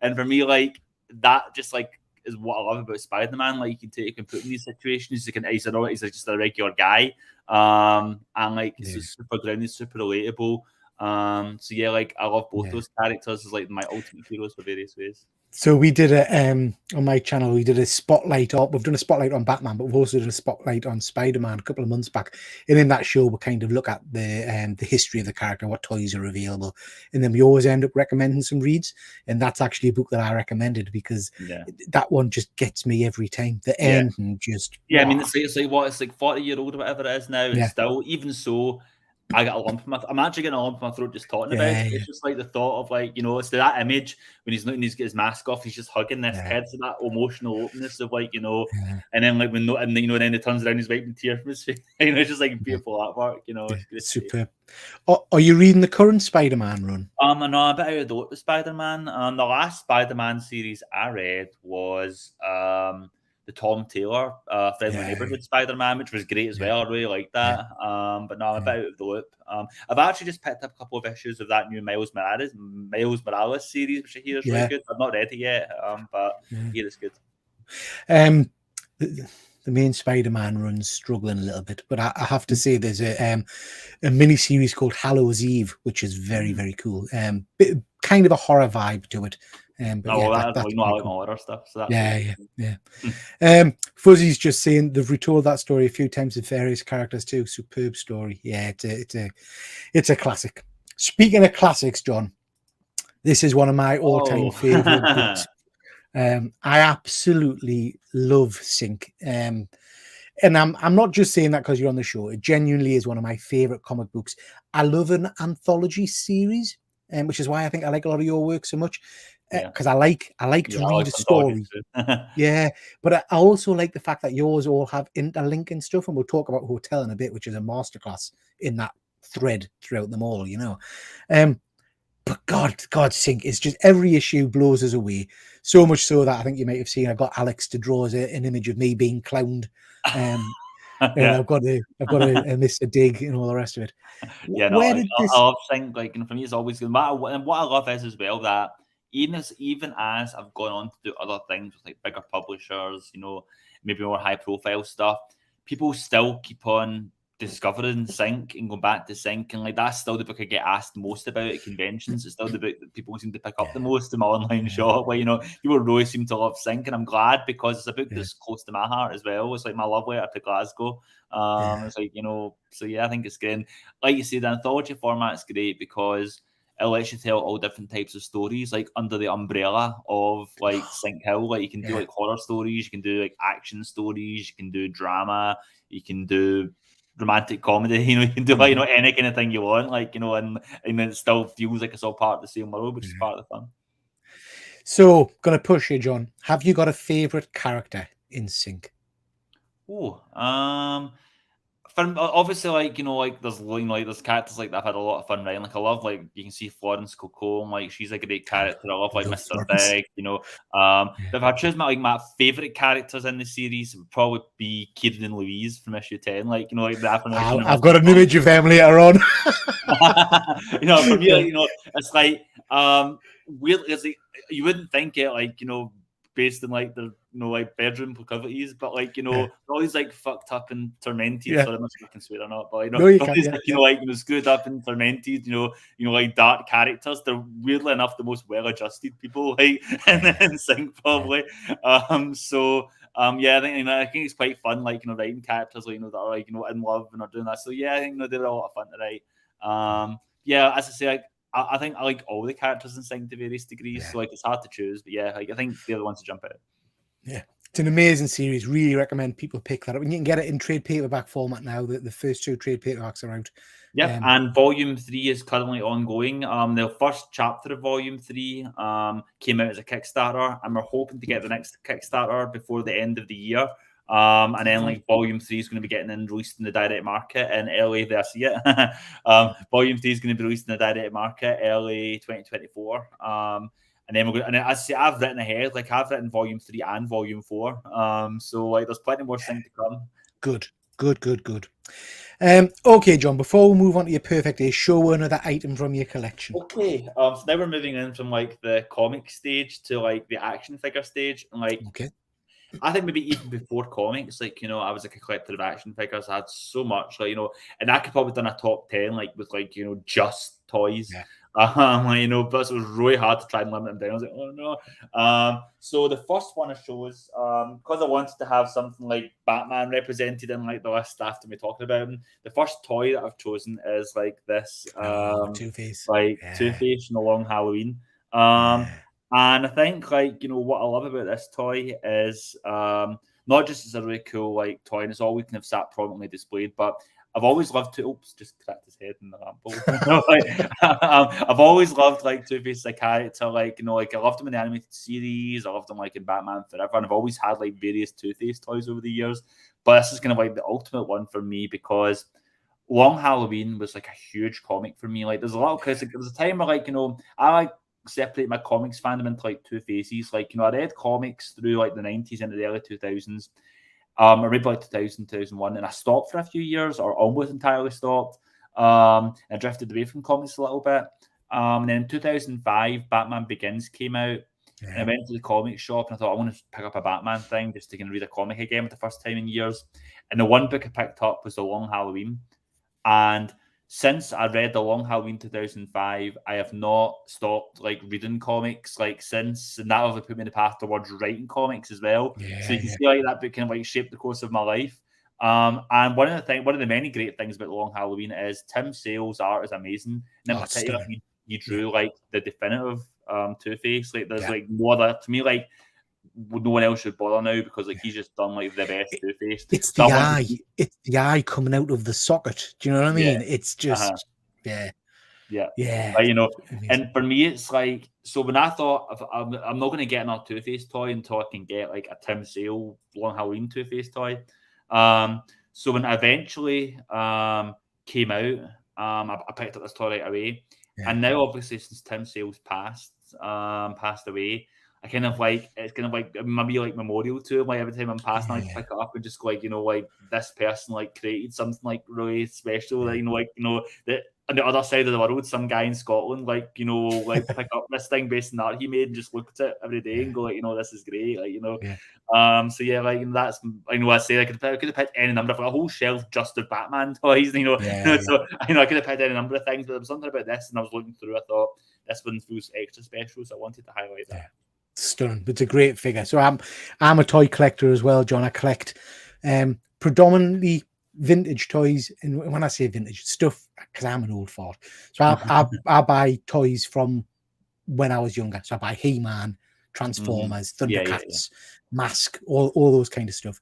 And for me, like that, just like is what I love about Spider-Man. Like you can put in these situations, he's just a regular guy, and like he's super grounded, super relatable. So yeah, like I love both those characters as like my ultimate heroes for various ways. So we did on my channel, we did a spotlight we've done a spotlight on Batman, but we've also done a spotlight on Spider-Man a couple of months back. And in that show, we kind of look at the history of the character, what toys are available. And then we always end up recommending some reads. And that's actually a book that I recommended because that one just gets me every time. The end and just... I mean, it's like 40-year-old or whatever it is now. And still, even so... I got a lump in my I'm actually getting a lump in my throat just talking about it. It's just like the thought of like, it's that image when he's looking, he's got his mask off, he's just hugging this kid, so that emotional openness of like, and then like and then he turns around, he's wiping tears from his face. It's just like beautiful artwork, It's superb. Are you reading the current Spider-Man run? No, I'm a bit out of the loop with Spider-Man. The last Spider-Man series I read was the Tom Taylor Friendly Neighborhood Spider-Man, which was great as well. I really liked that. But no, I'm a bit out of the loop. I've actually just picked up a couple of issues of that new Miles Morales series, which I hear is really good. I've not read it yet, but I hear it's good. main Spider-Man run's struggling a little bit, but I have to say there's a mini series called Hallows Eve, which is very, very cool. Kind of a horror vibe to it. But yeah, that's I like cool. horror stuff. So that's yeah. Fuzzy's just saying they've retold that story a few times with various characters too. Superb story. Yeah, it's a classic. Speaking of classics, John, this is one of my all-time favorite books. I absolutely love Sync. And I'm not just saying that because you're on the show. It genuinely is one of my favorite comic books. I love an anthology series, which is why I think I like a lot of your work so much. Because I like to read a story. Yeah, but I also like the fact that yours all have interlinking stuff, and we'll talk about Hotel in a bit, which is a masterclass in that thread throughout them all, you know. But God, Sync, it's just every issue blows us away. So much so that I think you might have seen I got Alex to draw an image of me being clowned. And I've got a Mr. Dig and all the rest of it. Yeah, no, I love Sync. Like, and for me, it's always good. And what I love is as well that even as I've gone on to do other things with like bigger publishers, you know, maybe more high profile stuff, people still keep on discovering Sync and going back to Sync, and like that's still the book I get asked most about at conventions. It's still the book that people seem to pick up the most in my online shop. Like, you know, people really seem to love Sync, and I'm glad because it's a book that's close to my heart as well. It's like my love letter to Glasgow. It's like, you know, so yeah, I think it's good. And like you say, the anthology format is great because it lets you tell all different types of stories, like under the umbrella of like Sync Hill. Like you can do like horror stories, you can do like action stories, you can do drama, you can do romantic comedy, you know, you can do like, you know, any kind of thing you want, like, you know, and it still feels like it's all part of the same world, which is part of the fun. So, gonna push you, John. Have you got a favorite character in Sync? Obviously, like, you know, like there's, you know, like there's characters like that I've had a lot of fun writing. Like I love, like, you can see Florence Cocoon, like she's a great character. I love like Mr. Big, you know. But if I choose my favorite characters in the series, it would probably be Kieran and Louise from issue 10. Like, you know, like the affirmation. I've got an image of them later on. You know, for me, like, you know, it's like weird. It's like you wouldn't think it, like, you know, based in like their, you know, like bedroom proclivities, but like, you know, they're always like fucked up and tormented. So I don't know if I can swear or not, but you know, you know, like, you know, screwed up and tormented, you know, like dark characters. They're weirdly enough the most well-adjusted people, like in Sync probably. Yeah, I think, you know, I think it's quite fun, like, you know, writing characters, like, you know, that are like, you know, in love and are doing that. So yeah, I think, you know, they're a lot of fun to write. Yeah, as I say, like, I think I like all the characters in Sync to various degrees, so like it's hard to choose. But yeah, like I think they're the ones to jump out. Yeah, it's an amazing series. Really recommend people pick that up. And you can get it in trade paperback format now. The first 2 trade paperbacks are out. Yeah, and Volume 3 is currently ongoing. The first chapter of Volume 3 came out as a Kickstarter, and we're hoping to get the next Kickstarter before the end of the year. And then like Volume 3 is going to be getting released in the direct market in LA. There, I see it. Volume 3 is going to be released in the direct market LA 2024. And then we're going. And as I say, I've written ahead. Like I've written Volume 3 and Volume 4. So like, there's plenty more things to come. Good. Okay, John. Before we move on to your perfect day, show another item from your collection. Okay. So now we're moving in from like the comic stage to like the action figure stage, and like. Okay. I think maybe even before comics, like, you know, I was like a collector of action figures. I had so much, like, you know, and I could probably done a top 10, like with like, you know, just toys. Like, you know, but it was really hard to try and limit them down. I was like, oh no. So the first one I chose, because I wanted to have something like Batman represented in like the list after me talking about him. The first toy that I've chosen is like this, Two-Face, like Two-Face in the Long Halloween. And I think, like, you know, what I love about this toy is not just it's a really cool, like, toy, and it's always kind of sat prominently displayed, but I've always loved to... Oops, just cracked his head in the lamp. I've always loved, like, Two-Face as a character. Like, you know, like, I loved him in the animated series. I loved him, like, in Batman Forever. And I've always had, like, various Two-Face toys over the years. But this is kind of, like, the ultimate one for me because Long Halloween was, like, a huge comic for me. Like, there's a lot of... Because like, there was a time where, like, you know, I, like, separate my comics fandom into like 2 phases. Like, you know, I read comics through like the 90s into the early 2000s. I read like 2000, 2001, and I stopped for a few years or almost entirely stopped. I drifted away from comics a little bit. And then in 2005, Batman Begins came out. And I went to the comic shop and I thought, I want to pick up a Batman thing just to kind of read a comic again for the first time in years. And the one book I picked up was The Long Halloween. And since I read The Long Halloween 2005, I have not stopped like reading comics like since, and that also put me in the path towards writing comics as well. So you can see like that book kind of like shaped the course of my life. And one of the many great things about The Long Halloween is Tim Sale's art is amazing. And in particular, he drew like the definitive Two-Face. Like there's like no other, to me, like no one else should bother now because like he's just done like the best Two-Face. It's the eye. It's the eye coming out of the socket. Do you know what I mean? It's just Like, you know, amazing. And for me, it's like, so when I thought I'm not going to get another Two-Face toy until I can get like a Tim Sale Long Halloween Two-Face toy. So when it eventually came out, I picked up this toy right away. And now, obviously, since Tim Sale's passed away, I kind of like, it's kind of like maybe like memorial to him. Like every time I'm passing, I pick it up and just go like, you know, like this person like created something like really special. That, you know, like, you know, that on the other side of the world, some guy in Scotland, like, you know, like pick up this thing based on art he made and just look at it every day and go like, you know, this is great, like, you know. So yeah, like that's, I know I say I could have picked any number of a whole shelf just of Batman toys, you know. So I know I could have picked any number of things, but there was something about this, and I was looking through, I thought this one feels extra special, so I wanted to highlight that. Stunning. It's a great figure. So I'm a toy collector as well, John. I collect predominantly vintage toys, and when I say vintage stuff, because I'm an old fart, so I buy toys from when I was younger. So I buy He-Man, Transformers, Thundercats, Mask, all those kind of stuff.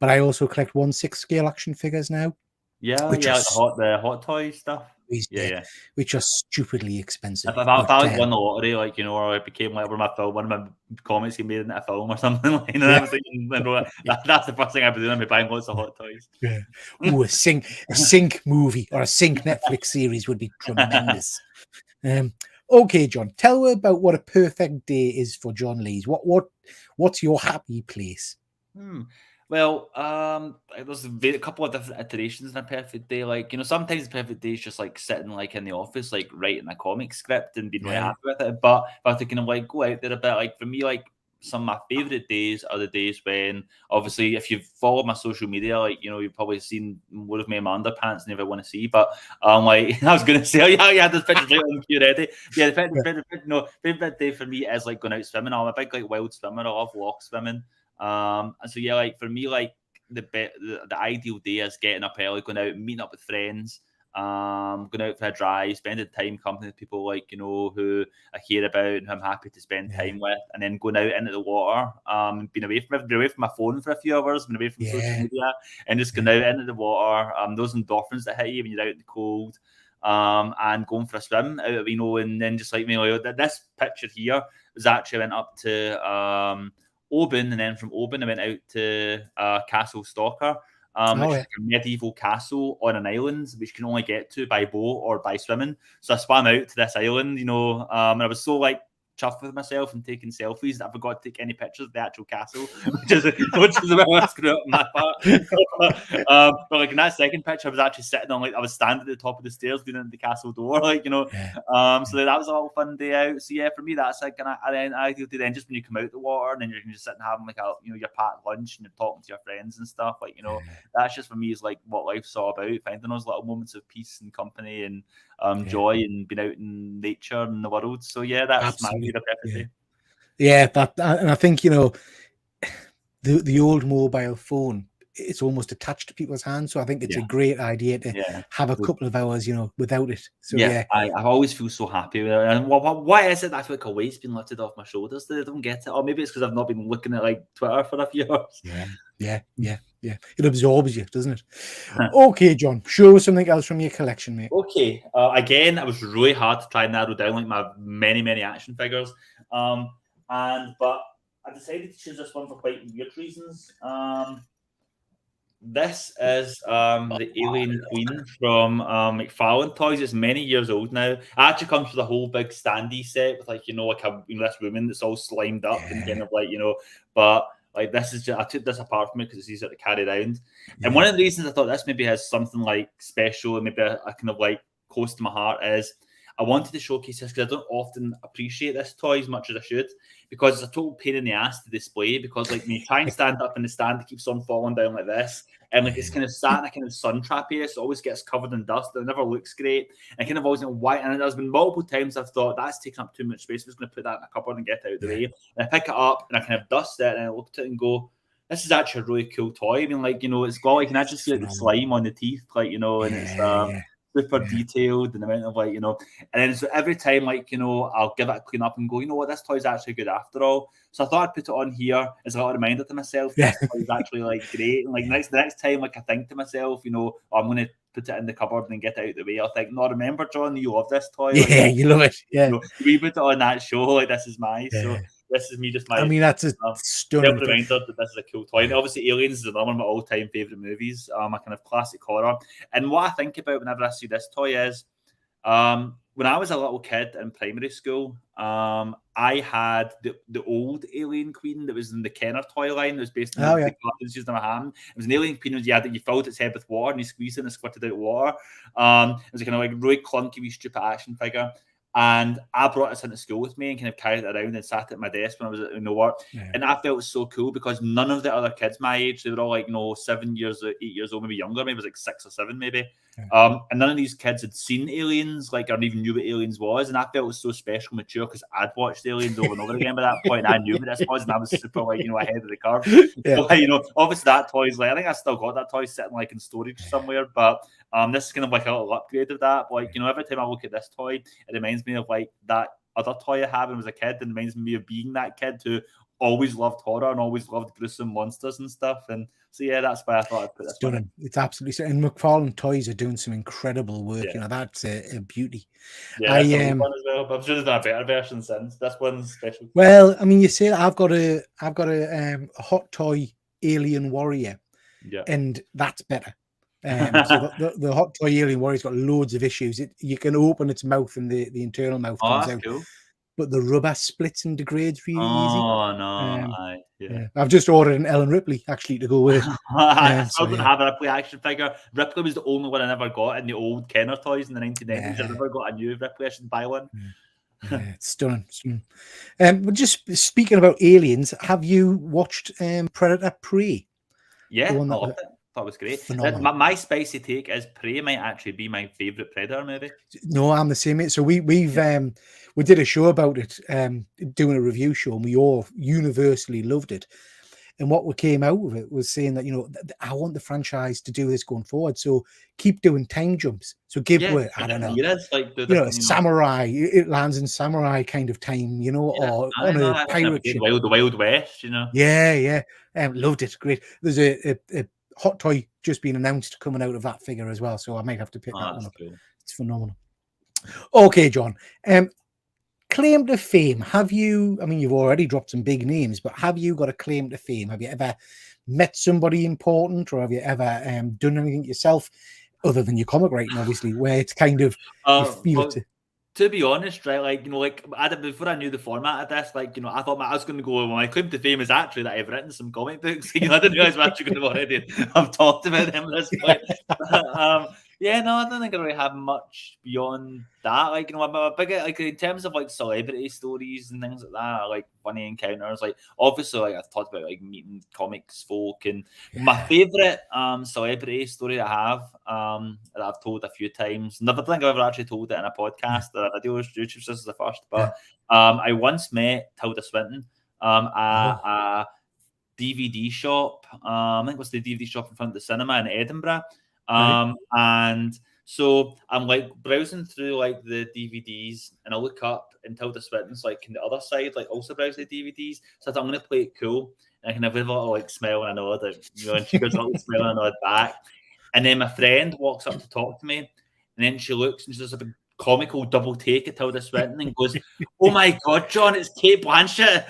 But I also collect 1/6 scale action figures now. Which are the hot toy stuff. Which are stupidly expensive. If I won the lottery, like, you know, or it became like one of my comics he made into a film or something, like, you know, I was thinking, that's the first thing I'd be doing. I'd be buying lots of hot toys. Ooh, a sync movie or a sync Netflix series would be tremendous. Okay, John, tell me about what a perfect day is for John Lees. What's your happy place? Well, there's a couple of different iterations in a perfect day. Like, you know, sometimes the perfect day is just like sitting like in the office, like writing a comic script and being really happy with it. But if I have to kind of like go out there a bit, like for me, like some of my favorite days are the days when, obviously, if you've followed my social media, like, you know, you've probably seen more of me in my underpants than you ever want to see. But like I was going to say, there's pictures right on you ready. Yeah, the favorite day for me is like going out swimming. I'm a big like wild swimmer. I love loch swimming. And so yeah, like for me, like the ideal day is getting up early, going out, meeting up with friends, going out for a drive, spending time company with people like, you know, who I care about and who I'm happy to spend time with, and then going out into the water, being away from my phone for a few hours, being away from social media, and just going out into the water. Those endorphins that hit you when you're out in the cold. And going for a swim out of, you know, and then just like, you know, this picture here was actually went up to Oban, and then from Oban I went out to Castle Stalker, which is a medieval castle on an island which you can only get to by boat or by swimming. So I swam out to this island, you know, and I was so like chuffed with myself and taking selfies that I forgot to take any pictures of the actual castle, which is a bit of a screw up on my part. But like in that second picture, I was actually sitting on, like, I was standing at the top of the stairs leaning into the castle door, like, you know. So that was a little fun day out. So yeah, for me, that's like an ideal day. Then just when you come out the water and then you can just sit and having like a, you know, your packed lunch and you're talking to your friends and stuff, like, you know, that's just for me is like what life's all about, finding those little moments of peace and company and joy and being out in nature and the world. So yeah, that's my perfect day. Yeah, and I think, you know, the old mobile phone, it's almost attached to people's hands. So I think it's a great idea to have a couple of hours, you know, without it. So I always feel so happy with it. And why is it that I feel like a weight's been lifted off my shoulders that I don't get it? Or maybe it's because I've not been looking at like Twitter for a few hours. Yeah. It absorbs you, doesn't it? Okay, John, show us something else from your collection, mate. Okay. Again, it was really hard to try and narrow down like my many action figures. But I decided to choose this one for quite weird reasons. This is the Alien Queen from McFarlane Toys. It's many years old now. It actually comes with a whole big standee set with, like, you know, like this woman that's all slimed up and kind of like, you know, but like this is just, I took this apart from it because it's easier to carry around. And one of the reasons I thought this maybe has something like special and maybe a kind of like close to my heart is I wanted to showcase this because I don't often appreciate this toy as much as I should, because it's a total pain in the ass to display, because like when you try and stand up in the stand, it keeps on falling down like this. And like it's kind of sat in a kind of sun trap area, so it always gets covered in dust. It never looks great. And kind of always in white. And there's been multiple times I've thought that's taking up too much space. I'm just going to put that in a cupboard and get out of the way. And I pick it up and I kind of dust it and I look at it and go, this is actually a really cool toy. I mean, like, you know, it's got like, you can actually see like the slime on the teeth, like, you know, and it's super detailed and the amount of like, you know, and then so every time, like, you know, I'll give it a clean up and go, you know what, this toy's actually good after all. So I thought I'd put it on here as a little reminder to myself. This toy is actually like great. And like the next time, like I think to myself, you know, oh, I'm going to put it in the cupboard and get it out of the way. I'll think, no, remember, John, you love this toy. Yeah, like, you love it. Yeah. You know, we put it on that show. Like, this is my, so this is me just my. I mean, that's a stunning reminder that this is a cool toy. And obviously, Aliens is another one of my all-time favorite movies. A kind of classic horror. And what I think about whenever I see this toy is, when I was a little kid in primary school, I had the old Alien Queen that was in the Kenner toy line. That was based on the cartoons used in my hand. It was an Alien Queen. You filled its head with water and you squeezed it and it squirted out water. It was a kind of like really clunky, wee stupid action figure. And I brought this into school with me and kind of carried it around and sat at my desk when I was at work. And I felt so cool because none of the other kids my age, they were all like, you know, 7 years or 8 years old, maybe younger, maybe it was like 6 or 7 maybe. And none of these kids had seen Aliens, like, or even knew what Aliens was. And I felt it was so special, mature, because I'd watched Aliens over and over again by that point. And I knew what this was, and I was super, like, you know, ahead of the curve. So, you know, obviously that toy's like, I think I still got that toy sitting like in storage somewhere, but this is kind of like a little upgrade of that. But, like, you know, every time I look at this toy, it reminds me of like that other toy I had when I was a kid, and reminds me of being that kid who always loved horror and always loved gruesome monsters and stuff. And so yeah, that's why I thought I'd put this stunning. It's absolutely stunning. And McFarlane Toys are doing some incredible work. You know, that's a beauty. Yeah, that's a one as well. But I'm sure there's been a better version since. This one's special. Well, I mean, you say that I've got a hot toy Alien Warrior, and that's better. So the hot toy Alien Warrior's got loads of issues. You can open its mouth and the internal mouth comes out. Cool. But the rubber splits and degrades really easy. Oh no! I've just ordered an Ellen Ripley actually to go with it. I still don't have a Ripley action figure. Ripley was the only one I never got in the old Kenner toys in the 1990s. I never got a new Ripley. I should buy one. It's stunning. But just speaking about aliens, have you watched Predator Prey? Yeah, I loved it. That was great. My spicy take is Prey might actually be my favorite Predator movie. No, I'm the same. So we did a show about it, doing a review show, and we all universally loved it. And what we came out of it was saying that, you know, I want the franchise to do this going forward. So keep doing time jumps. So give I don't know, samurai. It lands in samurai kind of time, you know, or on a pirate ship. The Wild West, you know. Yeah. Loved it. Great. There's a hot toy just being announced coming out of that figure as well, so I might have to pick that one up. Cool. It's phenomenal. Okay, John. Claim to fame. Have you? I mean, you've already dropped some big names, but have you got a claim to fame? Have you ever met somebody important, or have you ever done anything yourself other than your comic writing, obviously, where it's kind of you feel to be honest, right, like, you know, like before I knew the format of this, like, you know, I thought I was going to go, well, my claim to fame is actually that I've written some comic books. You know, I didn't realize we're actually going to already have talked about them at this point. Yeah, no, I don't think I really have much beyond that. Like, you know, I'm a big, like, in terms of like celebrity stories and things like that, like funny encounters, like obviously, like I've talked about like meeting comics folk, and my favorite celebrity story I have that I've told a few times. Never think I've ever actually told it in a podcast or a video. YouTube, this is the first, but I once met Tilda Swinton at a DVD shop. I think it was the DVD shop in front of the cinema in Edinburgh. And so I'm like browsing through like the DVDs, and I look up and Tilda Swinton's like on the other side, like also browsing the DVDs. So I thought I'm gonna play it cool, and I can have a little like smile and a nod, you know, and she goes a little smile and a nod back. And then my friend walks up to talk to me, and then she looks and she does a big comical double take at Tilda Swinton and goes, "Oh my God, John, it's Kate Blanchett."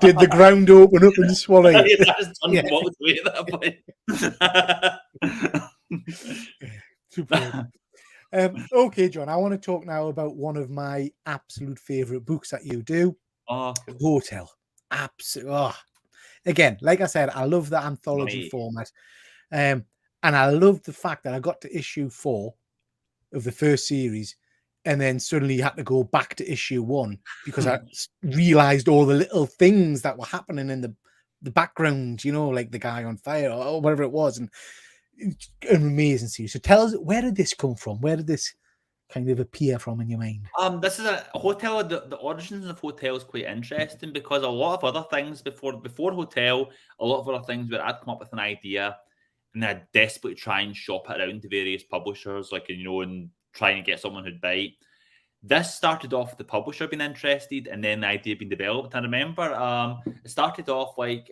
Did the ground open up and swallow you? Super. Okay, John, I want to talk now about one of my absolute favorite books that you do. Hotel. Absolutely. Again, like I said, I love the anthology format. And I loved the fact that I got to issue 4 of the first series, and then suddenly had to go back to issue 1 because I realized all the little things that were happening in the background, like the guy on fire or whatever it was. And it's an amazing series. So tell us, where did this come from? Where did this kind of appear from in your mind? This is a Hotel. The origins of Hotel is quite interesting because a lot of other things before Hotel, a lot of other things where I'd come up with an idea and I'd desperately try and shop it around to various publishers, and trying to get someone who'd buy it. This started off with the publisher being interested and then the idea being developed. I remember it started off like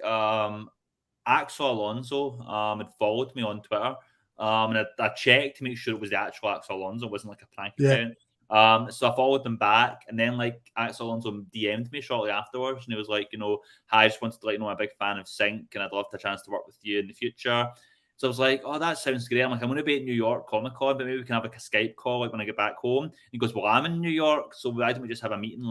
Axel Alonso had followed me on Twitter. And I checked to make sure it was the actual Axel Alonso, it wasn't like a prank account. So I followed them back, and then like Axel Alonso DM'd me shortly afterwards, and he was like, hi, I just wanted to let you know I'm a big fan of Sync, and I'd love the chance to work with you in the future. So I was like, oh, that sounds great. I'm like, I'm going to be at New York Comic Con, but maybe we can have like a Skype call like when I get back home. And he goes, well, I'm in New York, so why don't we just have a meeting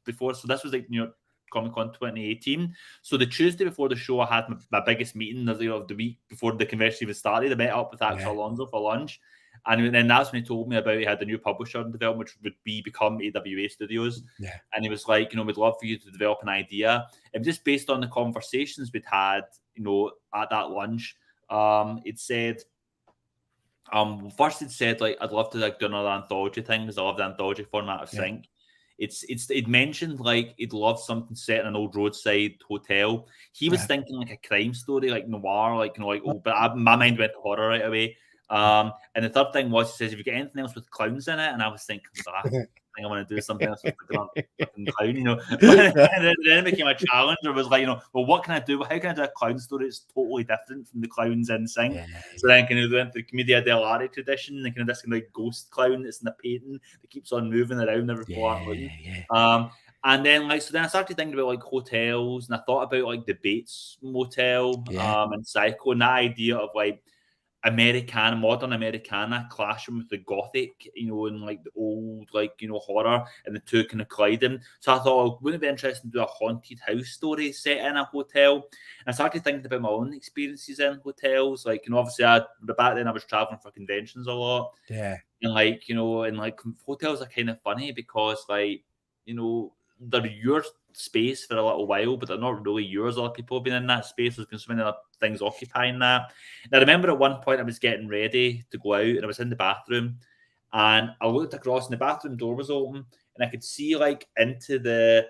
before? So this was like New York Comic Con 2018. So the Tuesday before the show, I had my biggest meeting of the week before the convention even started. I met up with Axel Alonso for lunch. And then that's when he told me about he had a new publisher in development, which would become AWA Studios. Yeah. And he was like, we'd love for you to develop an idea. And just based on the conversations we'd had, at that lunch, it said, first it said, like, I'd love to like do another anthology thing because I love the anthology format of Sync. It mentioned like he'd love something set in an old roadside hotel. He was thinking like a crime story, like noir, but my mind went to horror right away. And the third thing was, he says, if you get anything else with clowns in it, and I was thinking, I think I want to do something else with a clown, But then it became a challenge. It was like, well, what can I do? How can I do a clown story that's totally different from the clowns in Sync? So then kind of went the Commedia dell'arte tradition, and kind of this kind of like ghost clown that's in a painting that keeps on moving around every and then then I started thinking about like hotels, and I thought about like the Bates Motel and Psycho, and that idea of like modern Americana clashing with the Gothic, and like the old, horror, and the two kind of colliding. So I thought, wouldn't it be interesting to do a haunted house story set in a hotel? And I started thinking about my own experiences in hotels. Obviously, back then I was traveling for conventions a lot. Yeah. And hotels are kind of funny because, they're your space for a little while, but they're not really yours. Other people have been in that space. There's been so many other things occupying that. And I remember at one point I was getting ready to go out, and I was in the bathroom, and I looked across, and the bathroom door was open, and I could see into the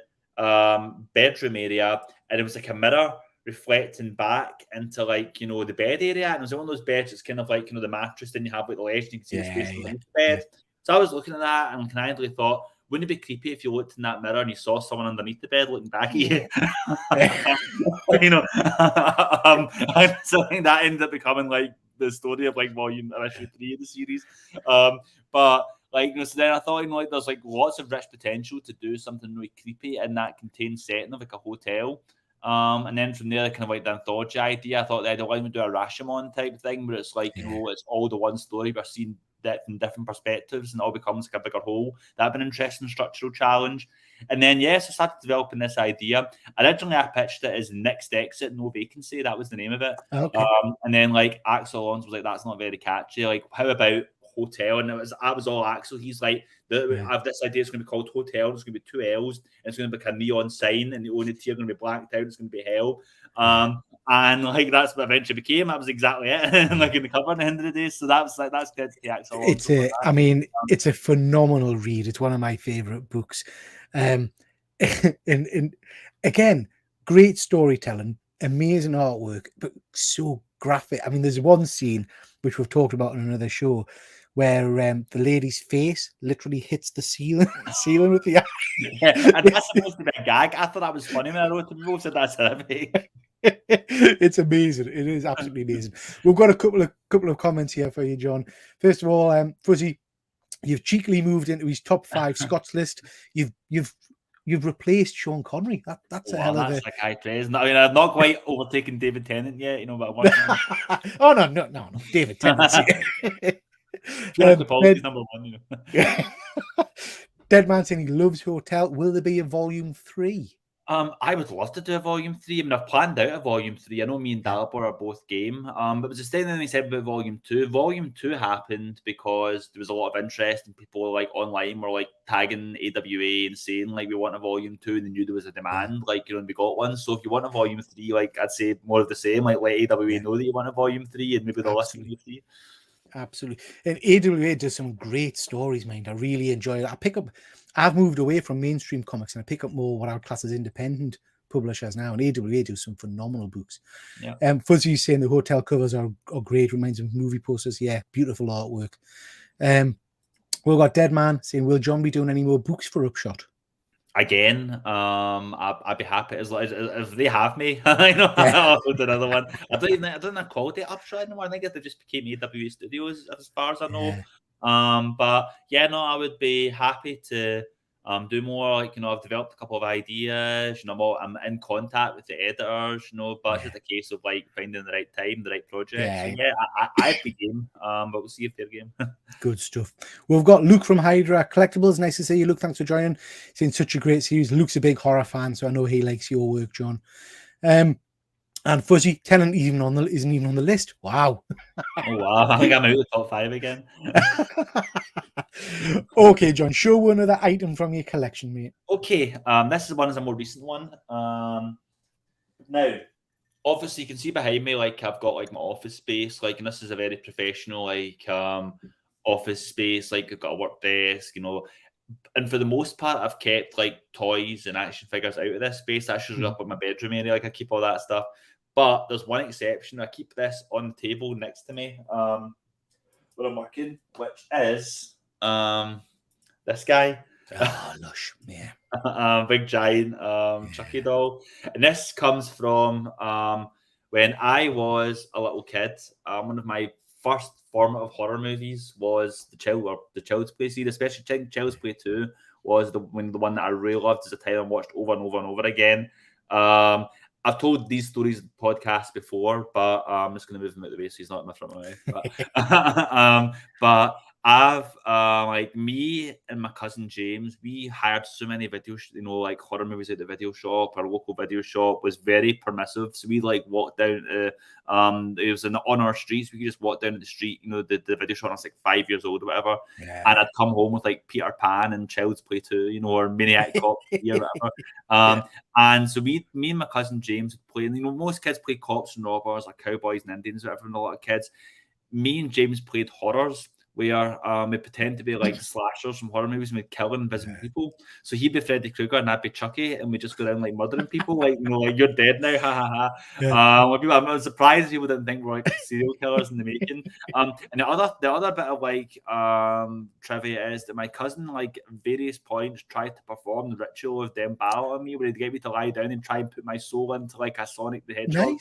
bedroom area, and it was like a mirror reflecting back into the bed area, and it was one of those beds that's kind of the mattress, then you have the ledge, and you can see the space underneath the bed. So I was looking at that, and kindly thought, wouldn't it be creepy if you looked in that mirror and you saw someone underneath the bed looking back at you? So I think that ended up becoming the story of volume issue 3 of the series. So then I thought, there's lots of rich potential to do something really creepy in that contained setting of a hotel. And then from there, kind of the anthology idea, I thought that I'd like to do a Rashomon type thing where it's it's all the one story we're seeing that from different perspectives, and it all becomes a bigger whole. That'd been an interesting structural challenge. And then I started developing this idea. Originally I pitched it as Next Exit, No Vacancy. That was the name of it. Okay. And then Axel Alonso was like, that's not very catchy. How about Hotel? And I was all Axel. He's like, I have this idea, it's going to be called Hotel, there's going to be 2 L's, and it's going to be a neon sign, and the only tier going to be blacked out, it's going to be hell. And that's what eventually became. That was exactly it. And in the cover at the end of the day. So that's good to Axel. It's a phenomenal read. It's one of my favorite books. And again, great storytelling, amazing artwork, but so graphic. There's one scene which we've talked about in another show where the lady's face literally hits the ceiling with the eye. And that's supposed to be a gag. I thought that was funny when I wrote it. People said that's horrific. It's amazing. It is absolutely amazing. We've got a couple of comments here for you, John. First of all, Fuzzy, you've cheekily moved into his top 5 Scots list. You've replaced Sean Connery. That's a hell of a high praise. I've not quite overtaken David Tennant yet, but I want Oh no, David Tennant. Capaldi's number 1, Dead Man saying he loves Hotel. Will there be a volume 3? I would love to do a volume 3. I mean, I've planned out a volume 3. I know me and Yeah. Dalibor are both game. But it was the same thing they said about volume 2. Volume 2 happened because there was a lot of interest and people like online were like tagging AWA and saying like we want a volume 2 and they knew there was a demand, like, you know, and we got one. So if you want a volume 3, like I'd say more of the same, like let AWA know that you want a volume 3 and maybe they'll listen to you 3. Absolutely. And AWA does some great stories, mind. I really enjoy it. I've moved away from mainstream comics and I pick up more what I would class as independent publishers now, and AWA do some phenomenal books. Yeah. Fuzzy saying the hotel covers are great, reminds of movie posters. Yeah, beautiful artwork. We've got Dead Man saying, will John be doing any more books for Upshot? Again, I'd be happy as if they have me. I know Yeah. I'll do another one. I don't know quality Upshot anymore. I think they just became AWA Studios as far as I know. But yeah, no, I would be happy to do more. Like, you know, I've developed a couple of ideas. You know, I'm in contact with the editors. You know, but it's just a case of like finding the right time, the right project. So yeah, I'd be game. But we'll see if they're game. Good stuff. We've got Luke from Hydra Collectibles. Nice to see you, Luke. Thanks for joining. It's in such a great series. Luke's a big horror fan, so I know he likes your work, John. And Fuzzy, Tennant isn't even on the list. Wow. Oh wow! I think I'm out of the top 5 again. Okay, John, show one other item from your collection, mate. Okay, this is a more recent one. Now, obviously, you can see behind me, like I've got like my office space, like, and this is a very professional, like, office space. Like I've got a work desk, you know, and for the most part, I've kept like toys and action figures out of this space. That shows up in my bedroom area. Like I keep all that stuff. But there's one exception. I keep this on the table next to me, where I'm working, which is this guy. Oh, lush, yeah. Big giant Chucky doll. And this comes from when I was a little kid. One of my first formative horror movies was the Child's Play series, especially Child's Play 2 was the one that I really loved as a time and watched over and over and over again. I've told these stories in podcasts before, but I'm just going to move him out of the way so he's not in my front of my way. But I've like me and my cousin James, we hired so many videos, you know, like horror movies at the video shop. Our local video shop was very permissive, so we like walked down to it was on our streets. We could just walk down the street, you know, the video shop. I was like 5 years old or whatever, and I'd come home with like Peter Pan and Child's Play 2, you know, or Maniac Cop or whatever. And so me and my cousin James would play, and you know, most kids play cops and robbers, like cowboys and Indians, whatever, and a lot of kids. Me and James played horrors, where we pretend to be like slashers from horror movies and we'd kill invisible people. So he'd be Freddy Krueger and I'd be Chucky, and we just go down like murdering people, like, you know, like you're dead now, ha ha ha. I'm surprised people didn't think we're like serial killers in the making. And the other bit of like trivia is that my cousin, like various points, tried to perform the ritual of them battle on me, where he'd get me to lie down and try and put my soul into like a Sonic the Hedgehog.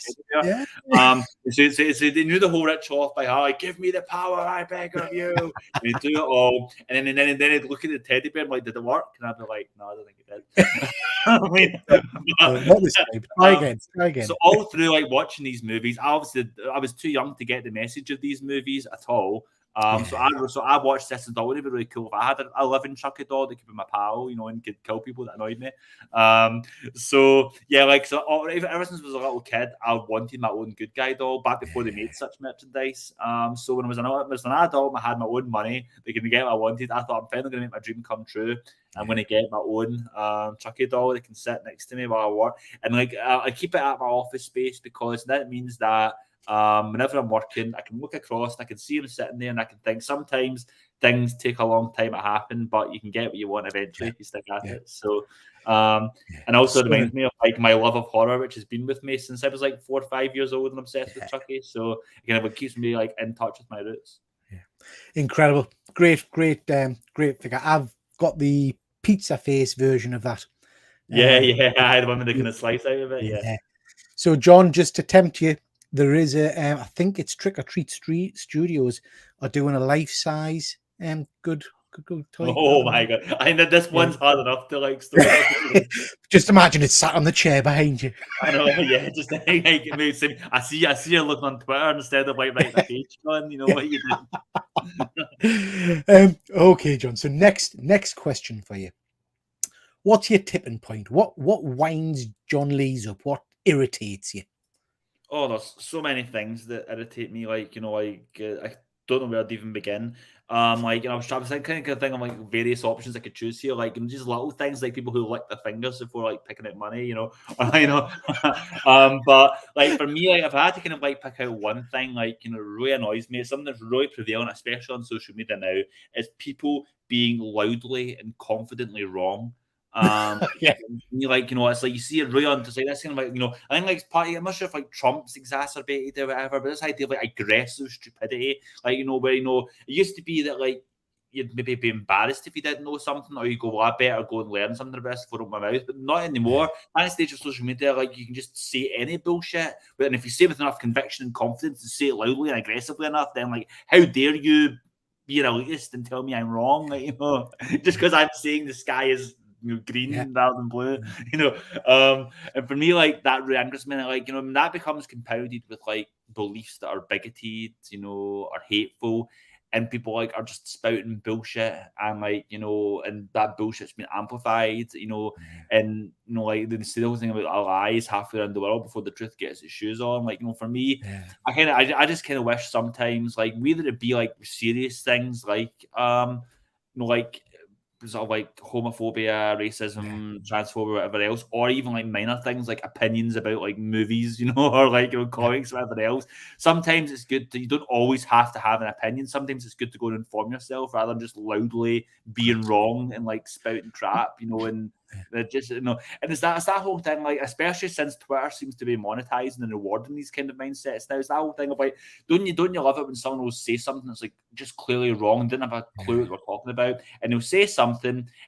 Nice. So they knew the whole ritual off by heart. Like, give me the power, I beg of you. And he'd do it all, and then he'd look at the teddy bear and like, did it work? And I'd be like, no, I don't think it did. Try again. So all through like watching these movies, I was too young to get the message of these movies at all. So I watched this and thought it would be really cool if I had a living Chucky doll that could be my pal, you know, and could kill people that annoyed me. So ever since I was a little kid, I wanted my own good guy doll back before they made such merchandise. So when I was an adult, I had my own money. They could get what I wanted. I thought I'm finally going to make my dream come true. I'm going to get my own Chucky doll that can sit next to me while I work, and like I keep it at my office space because that means that. Whenever I'm working, I can look across and I can see him sitting there, and I can think sometimes things take a long time to happen, but you can get what you want eventually if you stick at it. So, and also it reminds me of like my love of horror, which has been with me since I was like 4 or 5 years old and obsessed with Chucky. So again, it keeps me like in touch with my roots. Incredible, great figure. I've got the pizza face version of that. I had one with the kind of slice out of it. Yeah. So John, just to tempt you, there is I think it's Trick or Treat Studios are doing a life-size good toy. Oh my god! I know this one's hard enough to like. Just imagine it's sat on the chair behind you. I know, yeah. Just like I see you looking on Twitter instead of like writing a page on. You know what you do. Okay, John. So next question for you. what's your tipping point? What winds John Lees up? What irritates you? Oh, there's so many things that irritate me. Like, I don't know where to even begin. I was trying to kind of think of like various options I could choose here. Like, just little things like people who lick their fingers before like picking out money, But like for me, like if I had to kind of like pick out one thing, like really annoys me, it's something that's really prevalent, especially on social media now, is people being loudly and confidently wrong. Yeah. It's like you see it really on to say this kind of like, I think like it's I'm not sure if like Trump's exacerbated or whatever, but this idea of like aggressive stupidity, like, where, it used to be that like you'd maybe be embarrassed if you didn't know something, or you go, well, I better go and learn something about this before I open my mouth, but not anymore. At the stage of social media, like you can just say any bullshit, but if you say it with enough conviction and confidence and say it loudly and aggressively enough, then like, how dare you be an elitist and tell me I'm wrong, like, just because I'm saying the sky is green rather than blue, and for me, like that angers me. Like, that becomes compounded with like beliefs that are bigoted, are hateful, and people like are just spouting bullshit, and like, and that bullshit's been amplified, and like the still thing about our lies halfway around the world before the truth gets its shoes on. Like, for me, I just kind of wish sometimes, like, whether it be like serious things like like sort of like homophobia, racism, transphobia, whatever else, or even like minor things like opinions about like movies, or like comics, whatever else. Sometimes it's good you don't always have to have an opinion. Sometimes it's good to go and inform yourself rather than just loudly being wrong and like spouting crap, and just and it's that whole thing, like especially since Twitter seems to be monetizing and rewarding these kind of mindsets now. It's that whole thing of like, don't you love it when someone will say something that's like just clearly wrong, didn't have a clue what we're talking about, and they'll say something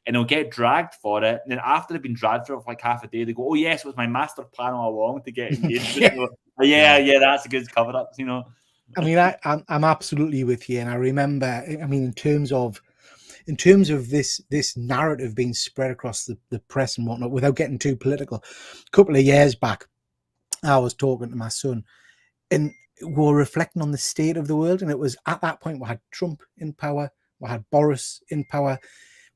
and they'll get dragged for it, and then after they've been dragged for it for like half a day, they go, oh yes, it was my master plan all along to get engaged. That's a good cover up, I mean, I'm absolutely with you, and I remember, I mean, in terms of this narrative being spread across the press and whatnot, without getting too political, a couple of years back, I was talking to my son, and we were reflecting on the state of the world, and it was at that point we had Trump in power, we had Boris in power,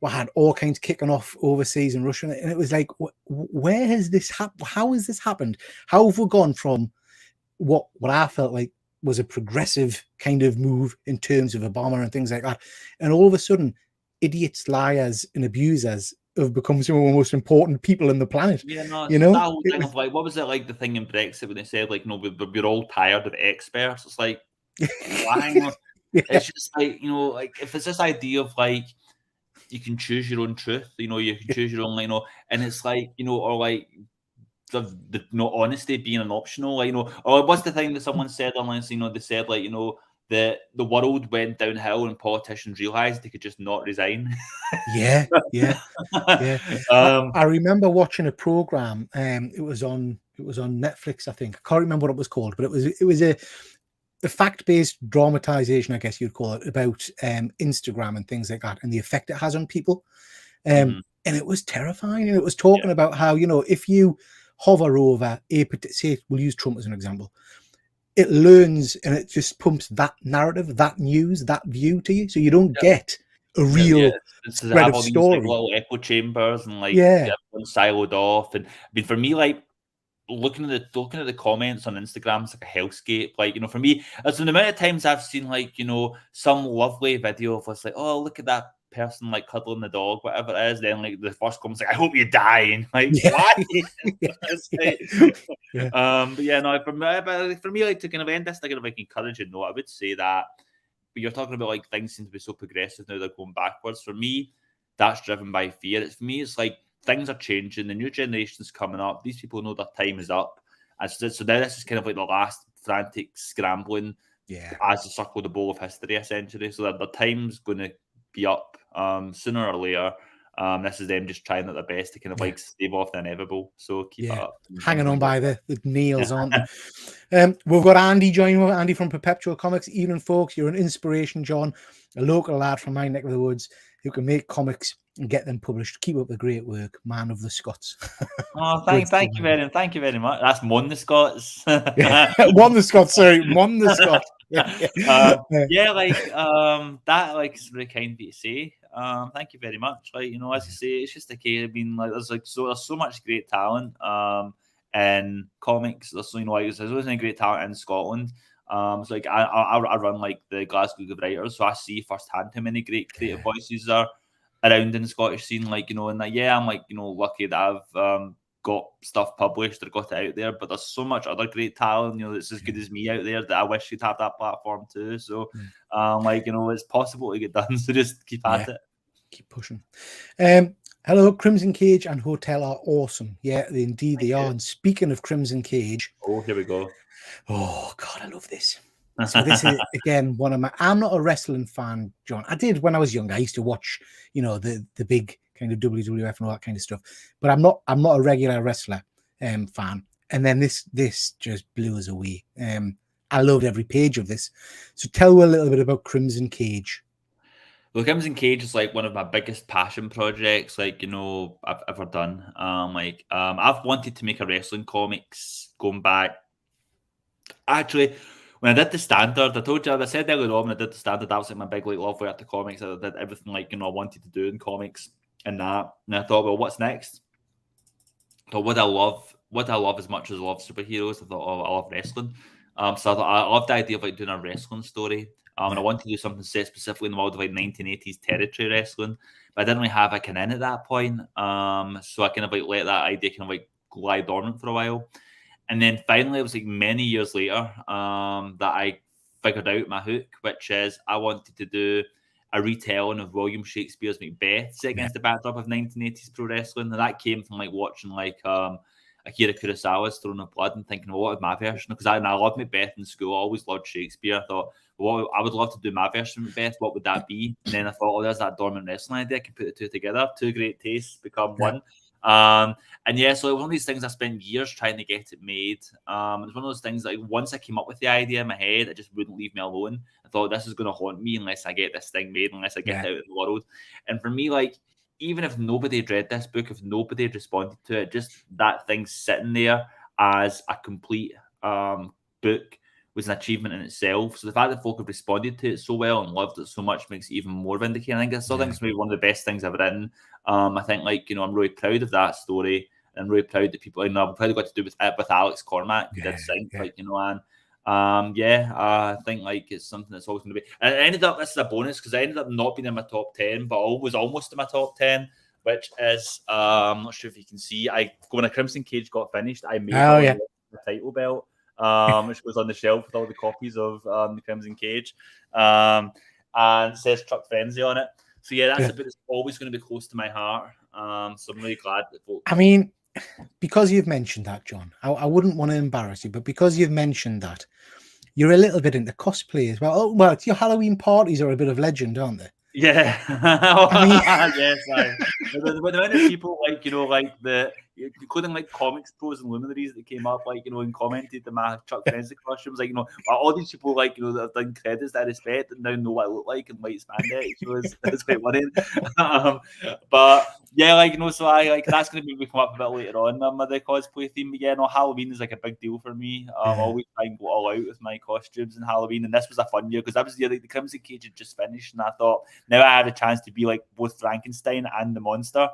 we had all kinds kicking off overseas in Russia, and it was like, where has this happened? How has this happened? How have we gone from what I felt like was a progressive kind of move in terms of Obama and things like that, and all of a sudden, idiots, liars, and abusers have become some of the most important people on the planet. Yeah, no, it's that whole thing of like, what was it like the thing in Brexit when they said like, we're all tired of experts? It's like, why? It's just like, like if it's this idea of like you can choose your own truth, you can choose your own, and it's like, or like the honesty being an optional, like, or what's the thing that someone said online? They said like, the world went downhill and politicians realized they could just not resign. Yeah. I remember watching a program. It was on Netflix, I think. I can't remember what it was called, but it was a fact-based dramatization, I guess you'd call it, about Instagram and things like that, and the effect it has on people. And it was terrifying. And it was talking about how, if you hover over say, we'll use Trump as an example, it learns and it just pumps that narrative, that news, that view to you, so you don't get a real spread of story. These, like, little echo chambers and like everyone siloed off. And I mean, for me, like looking at the comments on Instagram is like a hellscape. Like, for me, as the amount of times I've seen like, some lovely video of us like, oh, look at that person like cuddling the dog, whatever it is, then like the first comment's like, I hope you die, and like what? But for me, like to kind of end this kind of like encouraging note, I would say that, but you're talking about like things seem to be so progressive now, they're going backwards. For me, that's driven by fear. For me, it's like things are changing, the new generation's coming up, these people know their time is up, and so now this is kind of like the last frantic scrambling as they circle the bowl of history, essentially, so that their time's going to be up sooner or later. This is them just trying at their best to kind of like stave off the inevitable. So keep it up. Hanging on by the nails, aren't they? We've got Andy joining us, Andy from Perpetual Comics. Evening, folks. You're an inspiration, John, a local lad from my neck of the woods. who can make comics and get them published. Keep up the great work, man of the Scots. Oh, thank you very much. That's Mon the Scots. Mon the Scots, sorry, Mon the Scot. Yeah, like that, like is really kind of you to say. Thank you very much. Like, you know, as I say, it's just a case. I mean, like there's so much great talent in comics. There's there's always great talent in Scotland. So like I run like the Glasgow Group of Writers, so I see firsthand how many great creative voices are around in the Scottish scene. Like, you know, and like, I'm like, you know, lucky that I've got stuff published or got it out there, but there's so much other great talent, you know, that's as good as me out there that I wish you'd have that platform too. So like, you know, it's possible to get done, so just keep at it. Keep pushing. Hello, Crimson Cage and Hotel are awesome. Yeah, indeed they are. And speaking of Crimson Cage, here we go. Oh God, I love this. So this is again one of my. I'm not a wrestling fan, John. I did when I was younger. I used to watch, you know, the big kind of WWF and all that kind of stuff. But I'm not a regular wrestler fan. And then this just blew us away. I loved every page of this. So tell me a little bit about Crimson Cage. Well, Crimson Cage is like one of my biggest passion projects, like, you know, I've ever done. I've wanted to make a wrestling comics going back. Actually, when I did the standard, I said earlier on when I did the standard, that was like my big like love at the comics. I did everything like, you know, I wanted to do in comics and that. And I thought, well, what's next? So what I love as much as I love superheroes, I thought, oh, I love wrestling. So I thought I love the idea of like doing a wrestling story. And I wanted to do something set specifically in the world of like 1980s territory wrestling, but I didn't really have a can in at that point. So I kind of like let that idea kind of like lie dormant for a while. And then finally, it was like many years later that I figured out my hook, which is I wanted to do a retelling of William Shakespeare's Macbeth set against the backdrop of 1980s pro wrestling. And that came from like watching like Akira Kurosawa's Throne of Blood and thinking, well, what would my version? Because I loved Macbeth in school. I always loved Shakespeare. I thought, well, I would love to do my version of Macbeth. What would that be? And then I thought, oh, there's that dormant wrestling idea. I can put the two together. Two great tastes become one. And yeah, so it was one of these things I spent years trying to get it made. It was one of those things like once I came up with the idea in my head, it just wouldn't leave me alone. I thought this is going to haunt me unless I get this thing made, unless I get it out in the world. And for me, like, even if nobody had read this book, if nobody had responded to it, just that thing sitting there as a complete book was an achievement in itself. So the fact that folk have responded to it so well and loved it so much makes it even more vindicating. I think it's maybe one of the best things I've written. I think, like, you know, I'm really proud of that story. And I'm really proud that people, you know, I'm proud I got to do with Alex Cormack, who did Sync, like, you know, and I think like it's something that's always going to be. And it ended up, this is a bonus because I ended up not being in my top 10, but I was almost in my top 10, which is I'm not sure if you can see. When a Crimson Cage got finished, I made the title belt, which was on the shelf with all the copies of the Crimson Cage, and it says Truck Frenzy on it. So yeah, that's a bit that's always going to be close to my heart. So I'm really glad that folks. I mean, because you've mentioned that, John, I wouldn't want to embarrass you, but because you've mentioned that, you're a little bit into cosplay as well. Oh, well, your Halloween parties are a bit of legend, aren't they? Yeah. I mean, yes, the amount of people, like, you know, like including like comics pros and luminaries that came up, like, you know, and commented on my Chuck Frenzy costumes, like, you know, all these people, like, you know, that have done credits that I respect and now know what I look like in white spandex. So it's quite worrying. But yeah, like, you know, so I like that's going to be come up a bit later on with the cosplay theme. But yeah, no, Halloween is like a big deal for me. I always try and go all out with my costumes in Halloween, and this was a fun year because that was the year like the Crimson Cage had just finished, and I thought now I had a chance to be like both Frankenstein and the monster.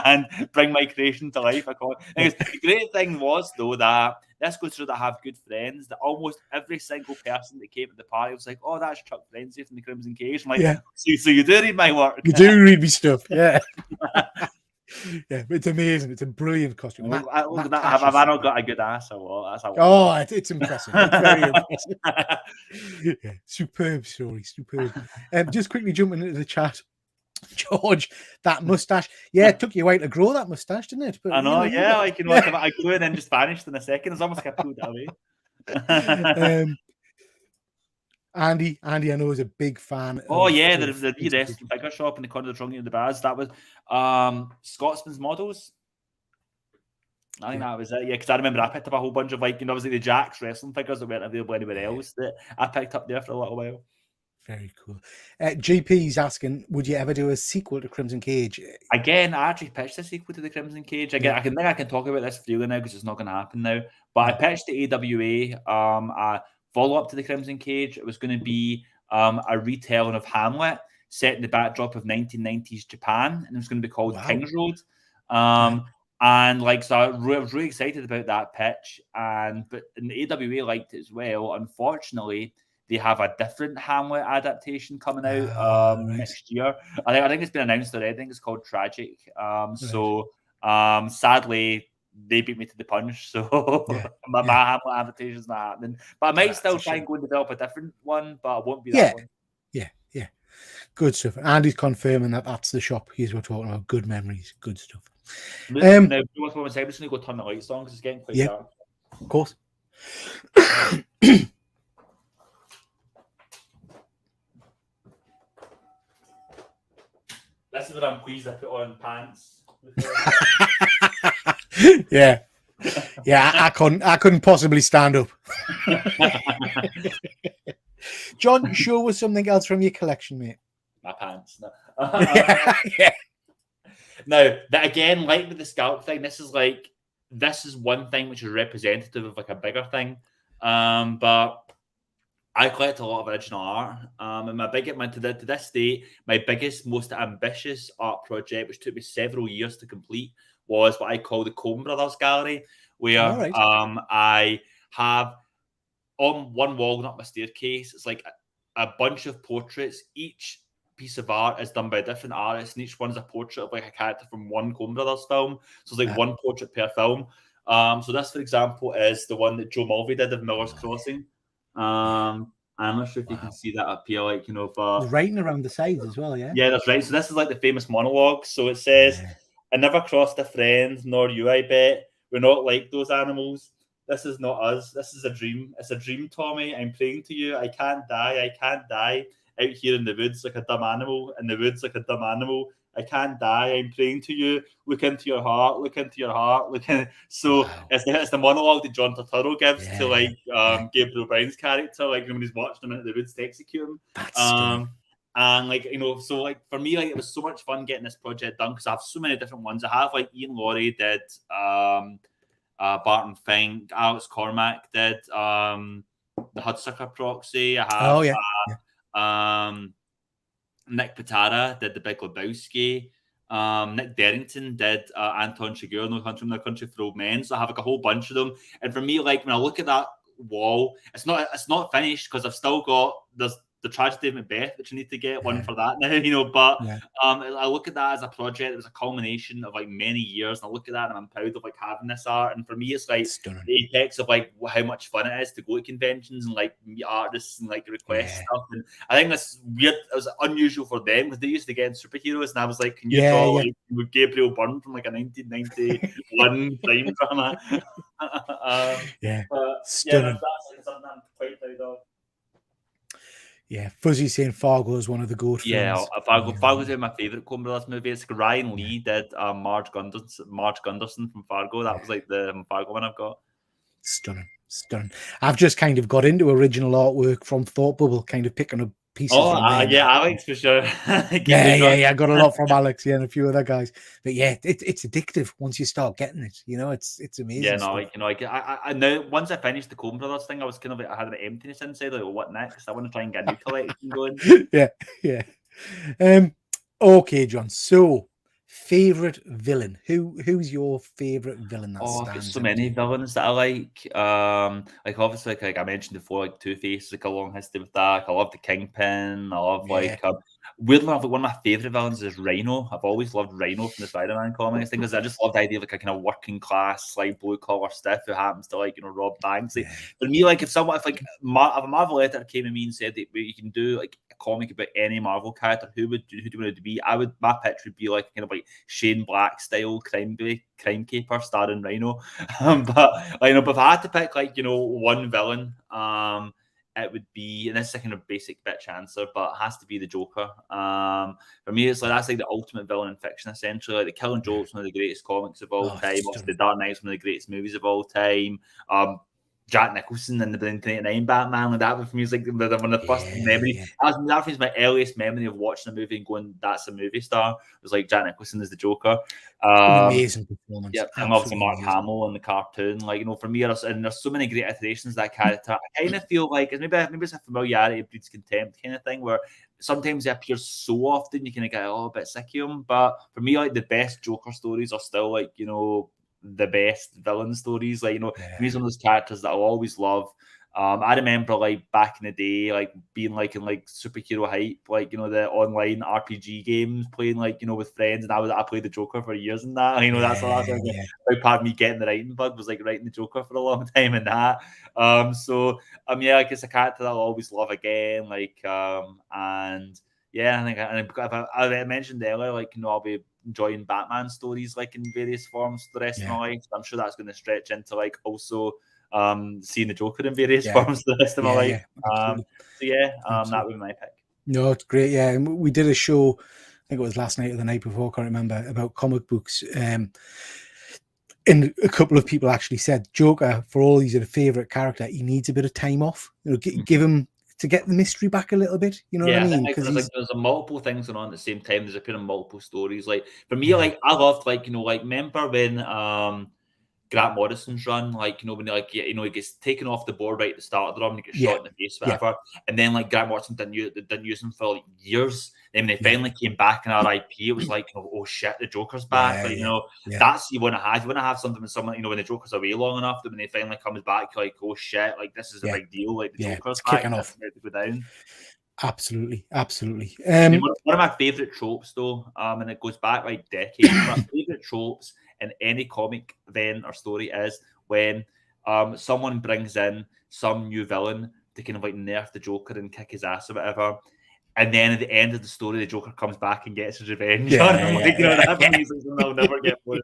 And bring my creation to life. The great thing was though that this goes through that I have good friends that almost every single person that came to the party was like, oh, that's Chuck Frenzy from the Crimson Cage. I'm like, so you do read my work. You do read me stuff, yeah. Yeah, it's amazing. It's a brilliant costume. Have I not got a good ass or what? It's impressive. It's very impressive. Yeah, superb story, superb. Just quickly jumping into the chat. George, that mustache. Yeah, it took you a while to grow that mustache, didn't it? But, I know, I grew it and then just vanished in a second. It's almost like I pulled it away. Andy, I know is a big fan. The wrestling figure shop in the corner of the Trunky and the Baz. That was Scotsman's Models. I think that was it. Yeah, because I remember I picked up a whole bunch of, like, you know, obviously the Jack's wrestling figures that weren't available anywhere else that I picked up there for a little while. Very cool. GP's asking, would you ever do a sequel to Crimson Cage? Again, I actually pitched a sequel to the Crimson Cage. Again, I can talk about this freely now because it's not going to happen now. But I pitched the AWA a follow-up to the Crimson Cage. It was going to be a retelling of Hamlet set in the backdrop of 1990s Japan, and it was going to be called King's Road. And like, so I was really excited about that pitch. But the AWA liked it as well. Unfortunately, they have a different Hamlet adaptation coming out next year. I think it's been announced already. I think it's called Tragic. So sadly, they beat me to the punch. So my Hamlet adaptation is not happening. But I might still try and go and develop a different one, but it won't be that one. Yeah. Good stuff. Andy's confirming that that's the shop he's talking about. Good memories. Good stuff. Now, I'm just going to go turn the lights on because it's getting quite dark. Of course. This is what I'm pleased I put on pants. Yeah. I couldn't possibly stand up. John, show us something else from your collection, mate. My pants. No. Yeah. Now, that again, like with the scalp thing, this is one thing which is representative of like a bigger thing. But I collect a lot of original art. And to this day, my biggest, most ambitious art project, which took me several years to complete, was what I call the Coen Brothers Gallery, where I have on one wall and up my staircase, it's like a bunch of portraits. Each piece of art is done by a different artist, and each one's a portrait of like a character from one Coen Brothers film. So it's like one portrait per film. So this, for example, is the one that Joe Mulvey did of Miller's Crossing. I'm not sure if you can see that up here, like, but the writing around the sides as well, yeah. Yeah, that's right. So this is like the famous monologue. So it says, "I never crossed a friend, nor you, I bet. We're not like those animals. This is not us. This is a dream. It's a dream, Tommy. I'm praying to you. I can't die. I can't die. Out here in the woods like a dumb animal. In the woods like a dumb animal. I can't die. I'm praying to you. Look into your heart. Look into your heart. So it's the monologue that John Turturro gives to like Gabriel Brown's character, like when he's watching him into the woods to execute him. And like, so like for me, like it was so much fun getting this project done because I have so many different ones. I have like Ian Laurie did Barton Fink, Alex Cormack did the Hudsucker Proxy. I have Nick Pitara did The Big Lebowski. Nick Derrington did Anton Chigurh, No Country, No Country for Old Men. So I have like a whole bunch of them. And for me, like when I look at that wall, it's not finished because I've still got there's the Tragedy of Macbeth, which I need to get one for that now, but I look at that as a project. It was a culmination of like many years, and I look at that and I'm proud of like having this art. And for me, it's like the apex of like how much fun it is to go to conventions and like meet artists and like request stuff. And I think that's weird. It was unusual for them because they used to get superheroes, and I was like, can you draw like with Gabriel Byrne from like a 1991 crime drama? Stunning. That's something I'm quite proud of. Yeah, Fuzzy saying Fargo is one of the GOAT films. Fargo's my favourite Coen Brothers movie. It's like Ryan Lee did Marge Gunderson from Fargo. That was like the Fargo one I've got. Stunning. I've just kind of got into original artwork from Thought Bubble, kind of picking up pieces. Alex for sure. I got a lot from Alex, and a few other guys. But yeah, it's addictive once you start getting it. It's amazing. Yeah, no, I know. Once I finished the Coen Brothers thing, I was kind of like I had an emptiness inside. Like, what next? I want to try and get a new collection going. Yeah. Okay, John. So, favorite villain? Who's your favorite villain? I've got so many villains that I like. Obviously, like I mentioned before, like Two-Face, like a long history with that. Like, I love the Kingpin. I love weirdly enough, one of my favorite villains is Rhino. I've always loved Rhino from the Spider-Man comics because I just love the idea of like a kind of working class, like blue collar stiff who happens to like rob banks. Like, for me, like if a Marvel editor came to me and said that you can do like a comic about any Marvel character, who do you want it to be? My pitch would be like kind of like Shane Black style crime caper starring Rhino. But if I had to pick like one villain, it would be, and this is a kind of basic bitch answer, but it has to be the Joker. For me, it's like that's like the ultimate villain in fiction, essentially. Like The Killing Joke's one of the greatest comics of all time. The Dark Knight's one of the greatest movies of all time. Jack Nicholson in the 1989 Batman. Like that for me was like one of the first memory. That was my earliest memory of watching a movie and going, "That's a movie star." It was like Jack Nicholson as the Joker. An amazing performance. Yeah, and obviously Mark Hamill in the cartoon. Like, you know, for me, there's so many great iterations of that character. I kind of feel like maybe it's a familiarity breeds contempt kind of thing, where sometimes he appears so often you kind of get a bit sick of him. But for me, like the best Joker stories are still like, you know, the best villain stories. Like, you know, he's one of those characters that I'll always love. I remember like back in the day, like being like in like superhero hype, like, you know, the online RPG games, playing like, you know, with friends, and I played the Joker for years and that. You know, that's a big part of me getting the writing bug was like writing the Joker for a long time and that. Yeah, like it's a character that I'll always love again. Like and yeah, I mentioned earlier, like, you know, I'll be enjoying Batman stories like in various forms for the rest of my life. So I'm sure that's going to stretch into like also seeing the Joker in various forms for the rest of my life. That would be my pick. No, it's great. Yeah, and we did a show, I think it was last night or the night before, I can't remember, about comic books. And a couple of people actually said Joker, for all he's a favourite character, he needs a bit of time off. You know, give him to get the mystery back a little bit. You know what I mean? Because there's multiple things going on at the same time. There's a pair of multiple stories. Like for me, like I loved, like, you know, like remember when Grant Morrison's run, like, you know, when he gets taken off the board right at the start of the run, and he gets shot in the face, whatever, and then like Grant Morrison didn't use him for like years. Then when they finally came back in RIP, it was like, oh shit, the Joker's back. Like, you know, that's you want to have. You want to have something with someone, you know, when the Joker's away long enough that when they finally comes back, you're like, oh shit, like this is a big deal. Like the Joker's back, kicking off. To go down. Absolutely. One of my favorite tropes, though, and it goes back like decades. My favorite tropes in any comic event or story is when someone brings in some new villain to kind of like nerf the Joker and kick his ass or whatever, and then at the end of the story, the Joker comes back and gets his revenge on him. Like, you know, that for me is something I'll never get bored.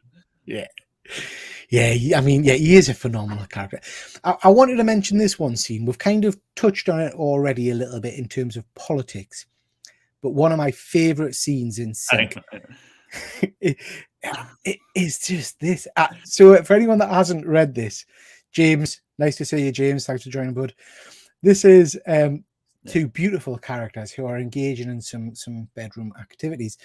I mean, he is a phenomenal character. I wanted to mention this one scene. We've kind of touched on it already a little bit in terms of politics, but one of my favourite scenes in Sync it is just this. So for anyone that hasn't read this, James, nice to see you, James. Thanks for joining, bud. This is two beautiful characters who are engaging in some bedroom activities,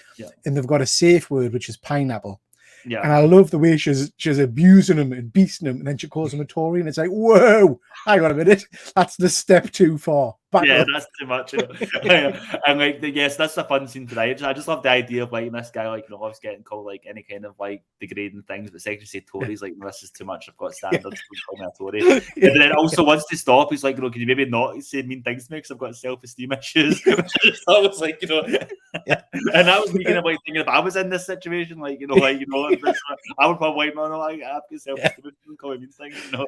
and they've got a safe word, which is pineapple. Yeah. And I love the way she's abusing him and beasting him, and then she calls him a Tory, and it's like, whoa, hang on a minute, that's the step too far. That's too much. And like, yes, that's a fun scene today. I just love the idea of like this guy, like, you know, always getting called like any kind of like degrading things, but second say Tories, like, no, this is too much. I've got standards. Call me a Tory. And then also wants to stop. He's like, you know, can you maybe not say mean things to me because I've got self-esteem issues? Which I just thought was like, you know, and that was me kind of like thinking if I was in this situation, like, you know, I would probably like, no, I've got self-esteem, call me mean things, you know.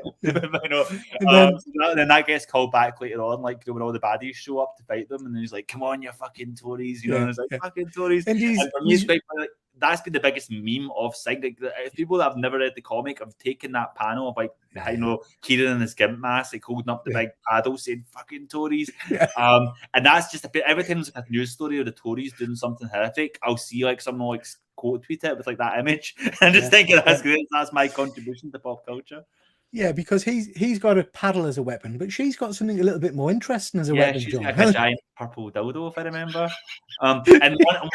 Then that gets called back later on, like, you know, when all the baddies show up to fight them, and then he's like, "Come on, you fucking Tories," you know, and it's like, "Fucking Tories." And for me, it's quite like, that's been the biggest meme of Sync. Like, if people that have never read the comic have taken that panel of like, you know, Kieran in his gimp mask, like holding up the big paddle, saying "fucking Tories," and that's just a bit. Every time there's like a news story of the Tories doing something horrific, I'll see like someone like quote tweet it with like that image, and just thinking that's great. That's my contribution to pop culture. Yeah, because he's got a paddle as a weapon, but she's got something a little bit more interesting as a weapon. She's John. got like a giant purple dildo, if I remember. And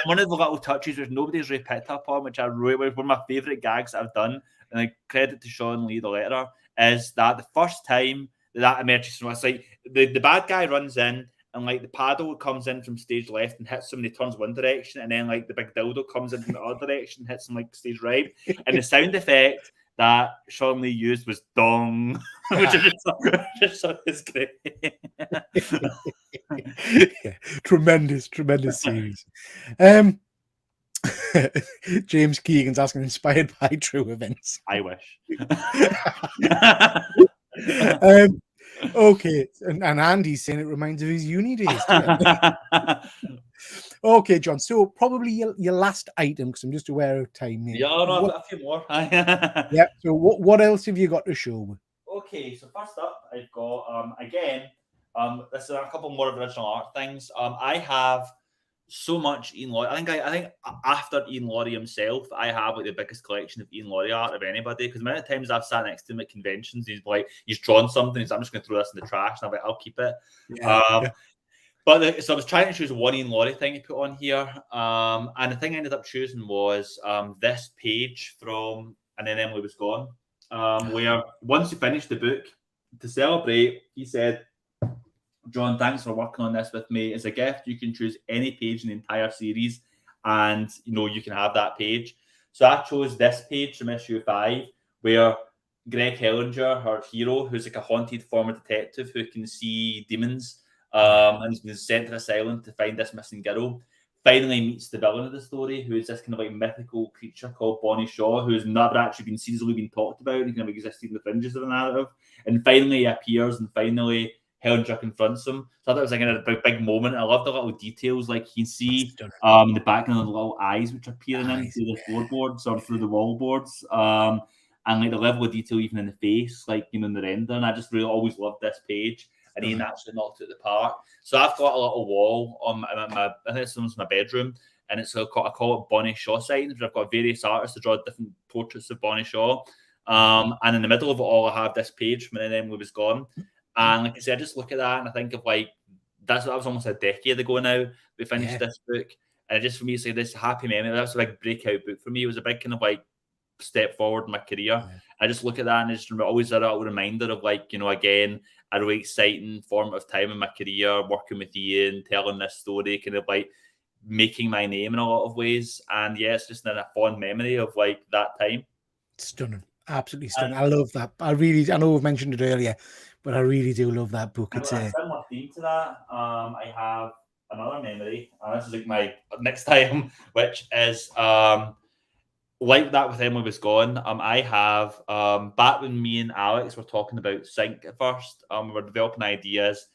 one of the little touches which nobody's really picked up on, which I really was one of my favourite gags that I've done, and I credit to Sean Lee, the letterer, is that the first time that emergency, it's like the bad guy runs in, and like the paddle comes in from stage left and hits him, and he turns one direction, and then like the big dildo comes in from the other direction, hits him like stage right, and the sound effect that Sean Lee used was dong, which I just thought was great. Tremendous series. James Keegan's asking, inspired by true events. I wish. Okay, and Andy's saying it reminds of his uni days. Okay, John. So probably your last item, because I'm just aware of time here. Yeah, no, I've got a few more. Yeah. So what else have you got to show? Okay, so first up, I've got again. This is a couple more original art things. I have so much Ian Laurie. I think after Ian Laurie himself, I have like the biggest collection of Ian Laurie art of anybody. Because many times I've sat next to him at conventions, he's drawn something, so I'm just going to throw this in the trash, and I'm like, I'll keep it. But so I was trying to choose one Ian Laurie thing to put on here, and the thing I ended up choosing was this page from And Then Emily Was Gone, where once he finished the book, to celebrate, he said, "John, thanks for working on this with me. As a gift, you can choose any page in the entire series, and you can have that page." So I chose this page from issue 5, where Greg Hellinger, her hero, who's like a haunted former detective who can see demons, and has been sent to this island to find this missing girl, finally meets the villain of the story, who is this kind of like mythical creature called Bonnie Shaw, who's never actually been seriously been talked about and kind of existed in the fringes of the narrative. And finally he appears, and finally Hellinger confronts him. So I thought it was like a big moment. I love the little details, like you can see in the background of the little eyes which are peering in through the floorboards or through the wall boards. And like the level of detail even in the face, like in the render. And I just really always loved this page. And Ian actually knocked it out the park. So I've got a little wall on I think it's my bedroom, and it's I call it Bonnie Shaw signs. I've got various artists to draw different portraits of Bonnie Shaw. And in the middle of it all, I have this page from When Emily Was Gone. And like I said, I just look at that and I think of like that was almost a decade ago now. We finished this book, and it just for me, it's like this happy memory. That was a big breakout book for me. It was a big kind of like step forward in my career. I just look at that and it's always a little reminder of like, again, a really exciting formative time in my career, working with Ian, telling this story, kind of like making my name in a lot of ways. And yeah, it's just a fond memory of like that time. Stunning. Absolutely stunning. I love that. I know we've mentioned it earlier, but I really do love that book. It's a similar theme to that. I have another memory, and this is like my next time, which is like that with Emily Was Gone. I have back when me and Alex were talking about Sync at first, we were developing ideas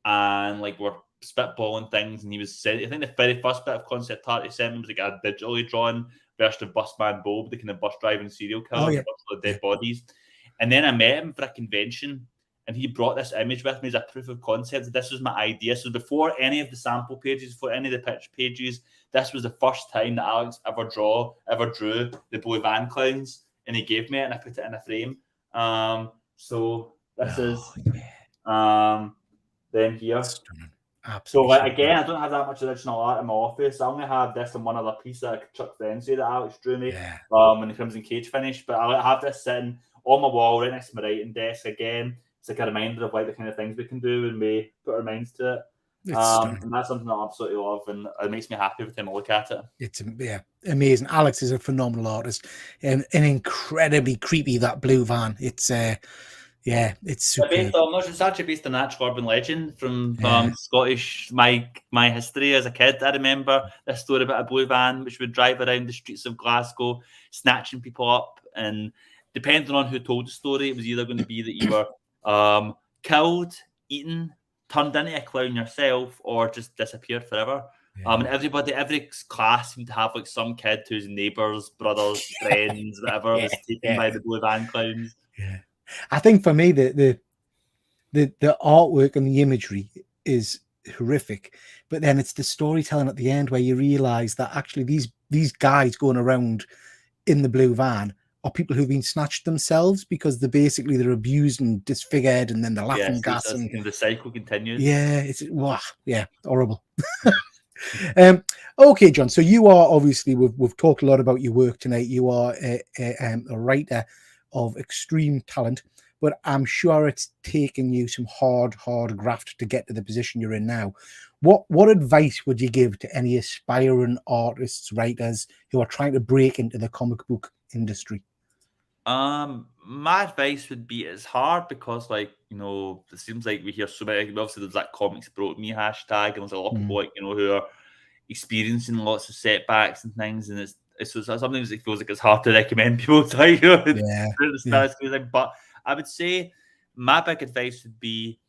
and like we're spitballing things, and he was saying, I think the very first bit of concept art he sent me was like a digitally drawn version of Busman Bob, the kind of bus driving serial killer, with the dead bodies. And then I met him for a convention, and he brought this image with me as a proof of concept. This was my idea. So before any of the sample pages, before any of the pitch pages, this was the first time that Alex ever drew the Blue Van Clowns, and he gave me it, and I put it in a frame. So this is them here. So again, I don't have that much original art in my office. I only have this and one other piece that Chuck Frenzy that Alex drew me when the Crimson Cage finished. But I have this sitting on my wall right next to my writing desk. Again, it's like a reminder of like the kind of things we can do when we put our minds to it. And that's something that I absolutely love, and it makes me happy every time I look at it. It's amazing. Alex is a phenomenal artist, and incredibly creepy, that blue van. It's it's super. It's actually based on an actual urban legend from Scottish my history as a kid. I remember this story about a blue van which would drive around the streets of Glasgow, snatching people up, and depending on who told the story, it was either going to be that you were killed, eaten, turned into a clown yourself, or just disappeared forever. And every class seemed to have like some kid whose neighbours, brothers, friends, whatever, was taken by the blue van clowns. I think for me the artwork and the imagery is horrific, but then it's the storytelling at the end where you realise that actually these guys going around in the blue van are people who've been snatched themselves because they're abused and disfigured, and then they're laughing gas, and the cycle continues. It's horrible. Okay, John. So you are obviously we've talked a lot about your work tonight. You are a writer of extreme talent, but I'm sure it's taken you some hard graft to get to the position you're in now. What advice would you give to any aspiring artists, writers who are trying to break into the comic book industry? My advice would be it's hard because it seems like we hear so many. Obviously, there's that comics broke me hashtag, and there's a lot of people who are experiencing lots of setbacks and things, and it's sometimes it feels like it's hard to recommend people to But I would say my big advice would be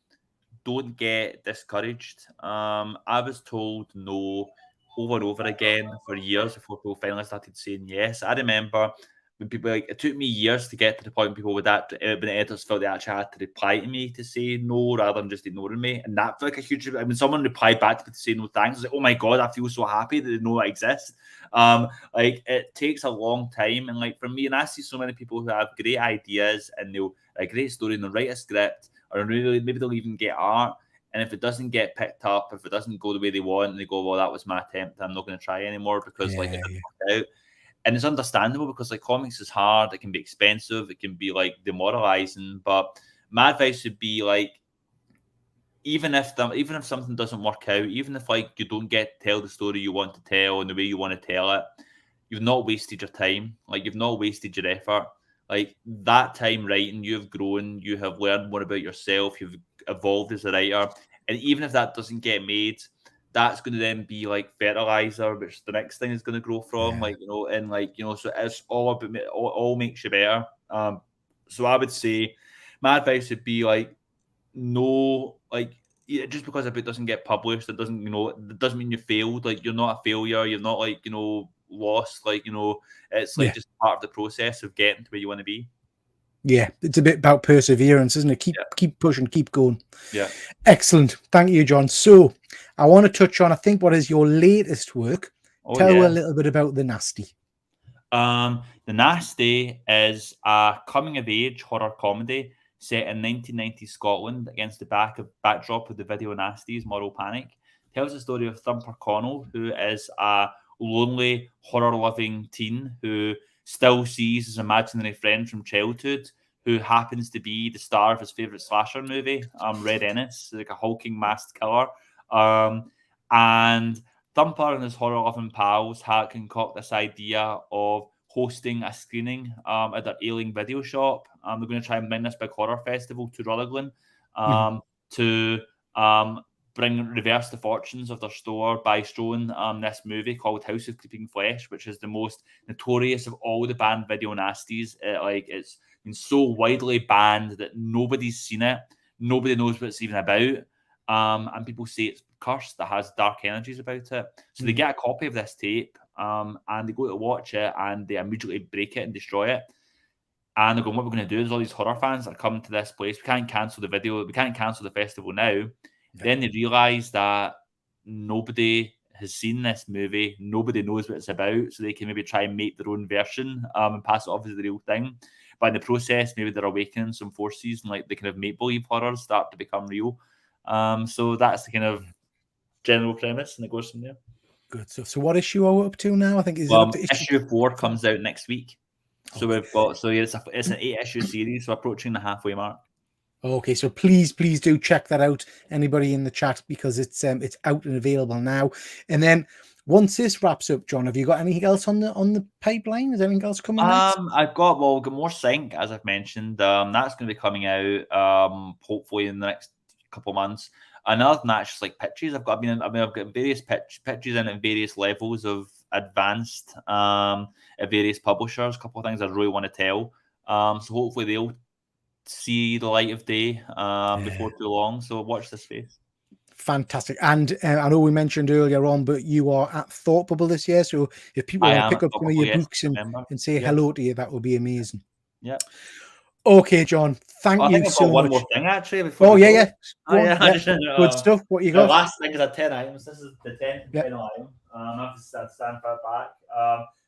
don't get discouraged. I was told no over and over again for years before people finally started saying yes. I remember when people like it took me years to get to the point when people would that when editors felt they actually had to reply to me to say no rather than just ignoring me, and that felt like a huge. When someone replied back to me to say no thanks, I was like, oh my god, I feel so happy that they know I exist. Like it takes a long time, and like for me, and I see so many people who have great ideas and they'll a great story and they'll write a script, or maybe they'll even get art. And if it doesn't get picked up, if it doesn't go the way they want, and they go, well, that was my attempt, I'm not going to try anymore because like it didn't work out. And it's understandable because like comics is hard, it can be expensive, it can be like demoralizing. But my advice would be like, even if something doesn't work out, even if like you don't get tell the story you want to tell in the way you want to tell it, you've not wasted your time. Like you've not wasted your effort. Like that time writing, you've grown, you have learned more about yourself, you've evolved as a writer. And even if that doesn't get made, that's going to then be like fertilizer, which the next thing is going to grow from, like, you know, and like, you know, so it's all about, all makes you better. So I would say my advice would be like, no, like, just because a book doesn't get published, it doesn't, you know, it doesn't mean you failed. Like, you're not a failure. You're not like, you know, lost. Like, you know, it's like just part of the process of getting to where you want to be. Yeah, it's a bit about perseverance, isn't it? Keep pushing, keep going. Yeah. Excellent. Thank you, John. So I want to touch on, I think, what is your latest work. Tell a little bit about The Nasty. The Nasty is a coming-of-age horror comedy set in 1990s Scotland against the backdrop of the video nasties Moral Panic. Tells the story of Thumper Connell, who is a lonely, horror-loving teen who still sees his imaginary friend from childhood, who happens to be the star of his favourite slasher movie, Red Ennis, like a hulking masked killer. And Thumper and his horror-loving pals concoct this idea of hosting a screening at their ailing video shop. They're going to try and bring this big horror festival to Rutherglen to reverse the fortunes of their store by showing this movie called House of Creeping Flesh, which is the most notorious of all the banned video nasties. It's been so widely banned that nobody's seen it. Nobody knows what it's even about. And people say it's cursed, that has dark energies about it. So they get a copy of this tape and they go to watch it and they immediately break it and destroy it. And they're going, what we're going to do is all these horror fans that are coming to this place, we can't cancel the video, we can't cancel the festival now. Then they realise that nobody has seen this movie, nobody knows what it's about, so they can maybe try and make their own version and pass it off as the real thing. But in the process, maybe they're awakening some forces and like the kind of make-believe horrors start to become real. So that's the kind of general premise, and it goes from there. Good stuff. So what issue are we up to now? I think is it up to issue 4 comes out next week. So we've got it's an 8-issue series, so approaching the halfway mark. Okay, so please do check that out, anybody in the chat, because it's out and available now. And then once this wraps up, John, have you got anything else on the pipeline? Is anything else coming next? I've got more Sync, as I've mentioned. That's going to be coming out hopefully in the next couple of months. And other than that, it's just like pitches. I've got various pitches in at various levels of advanced at various publishers. A couple of things I really want to tell. So hopefully they'll see the light of day before too long. So watch this space. Fantastic. And I know we mentioned earlier on, but you are at Thought Bubble this year. So if people want to pick up some of your books and say hello to you, that would be amazing. Yeah. Okay, John. Thank you so much. One more thing, actually. Good stuff. What you got? The last thing is a 10 items. This is the 10th final item. I have to stand for it back.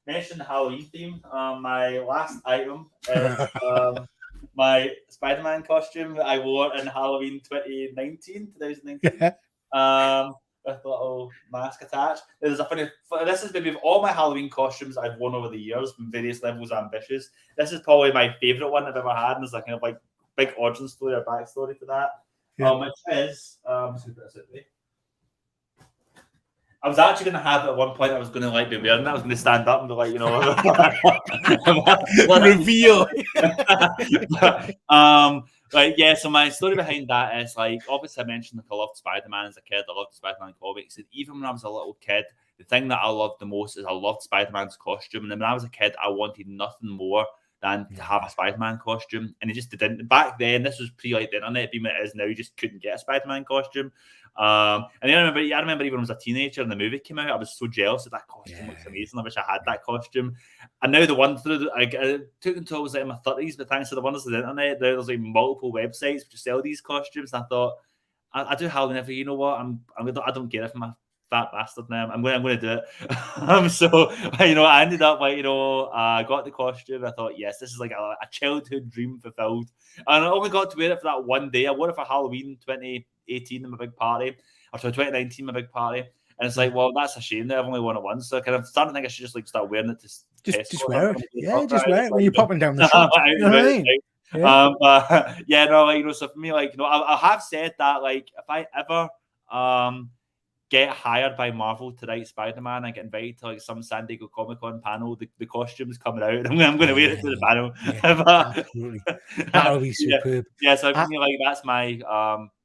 Mentioned the Halloween theme. My last item is my Spider-Man costume that I wore in Halloween 2019. With a little mask attached. This is maybe of all my Halloween costumes I've worn over the years from various levels of ambitious. This is probably my favourite one I've ever had, and there's a kind of like big origin story or backstory to that. Which is I was actually going to have it at one point. I was going to like be wearing it. I was going to stand up and be like, you know, reveal. So my story behind that is like, obviously I mentioned like I loved Spider-Man as a kid. I loved Spider-Man comics, and even when I was a little kid, the thing that I loved the most is I loved Spider-Man's costume. And then when I was a kid, I wanted nothing more than to have a Spider-Man costume. And he just didn't. Back then, this was pre like the internet being what it is now. You just couldn't get a Spider-Man costume. And I remember even when I was a teenager and the movie came out, I was so jealous that costume looks amazing. I wish I had that costume. And now the one through, it took until I was like in my 30s, but thanks to the wonders of the internet, there's like multiple websites which sell these costumes. And I thought, I do Halloween every. You know what? I don't care if I'm a fat bastard now. I'm going to do it. So I ended up I got the costume. I thought, yes, this is like a childhood dream fulfilled. And I only got to wear it for that one day. I wore it for Halloween 2018 in my big party, or 2019 my big party. And it's like, well, that's a shame that I've only worn it once. So I kind of starting to think I should just like start wearing it to just wear it. Yeah, just wear it when you're popping down the shop. So for me, I have said that, like, if I ever get hired by Marvel to write Spider-Man, I get invited to like some San Diego Comic-Con panel, the costume's coming out, I'm going to wear it to the panel. Absolutely. That'll be superb. So for me, like, that's my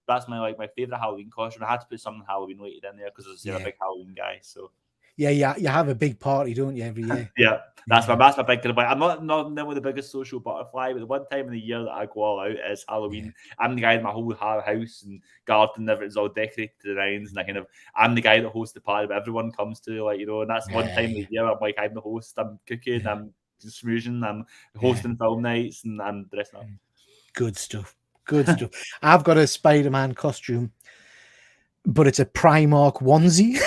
my favorite Halloween costume. I had to put something Halloween related in there because I'm a big Halloween guy. So yeah, you have a big party, don't you, every year? That's my big kind of. I'm not the biggest social butterfly, but the one time in the year that I go all out is Halloween. I'm the guy in my whole house and garden, everything's all decorated to the nines, and I'm the guy that hosts the party that everyone comes to, and that's one time of the year I'm the host. I'm cooking, I'm smoozing, I'm hosting film nights, and I'm dressing up. Good stuff. I've got a Spider-Man costume, but it's a Primark onesie.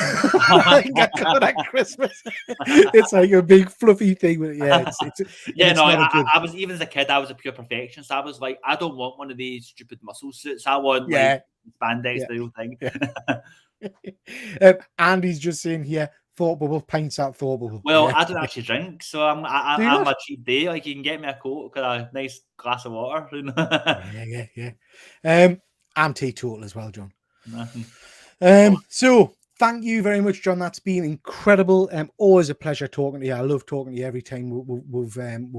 I think I got it at Christmas. It's like a big fluffy thing. But I was, even as a kid, I was a pure perfectionist. I was like, I don't want one of these stupid muscle suits. I want like spandex, the real thing. Andy's just saying here, Thought Bubble, pints at Thought Bubble. Well, I don't actually drink, so I'm a cheap day. Like, you can get me a Coke or a nice glass of water. I'm teetotal as well, John. Mm-hmm. So thank you very much, John. That's been incredible. Always a pleasure talking to you. I love talking to you every time we've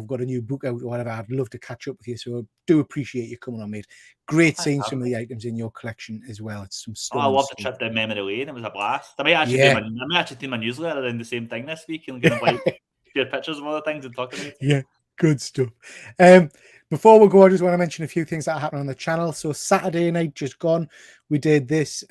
got a new book out or whatever. I'd love to catch up with you. So I do appreciate you coming on, mate. Great seeing some of the items in your collection as well. It's some stuff. I love the trip down memory lane. It was a blast. I might actually do my newsletter and the same thing this week and kind of share pictures of other things and talk about it. Yeah, good stuff. Before we go, I just want to mention a few things that happened on the channel. So Saturday night just gone, we did this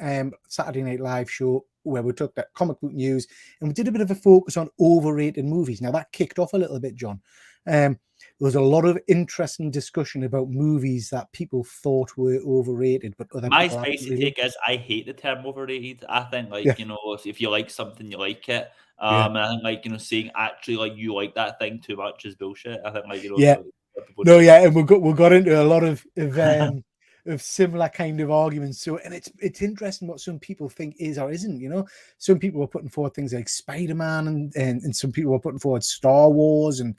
Saturday Night Live show where we took that comic book news and we did a bit of a focus on overrated movies. Now that kicked off a little bit, John. There was a lot of interesting discussion about movies that people thought were overrated, but other my spicy take is I hate the term overrated. I think if you like something, you like it. And I think saying actually you like that thing too much is bullshit. I think and we got into a lot of similar kind of arguments. So, and it's interesting what some people think is or isn't. Some people were putting forward things like Spider-Man, and some people were putting forward Star Wars, and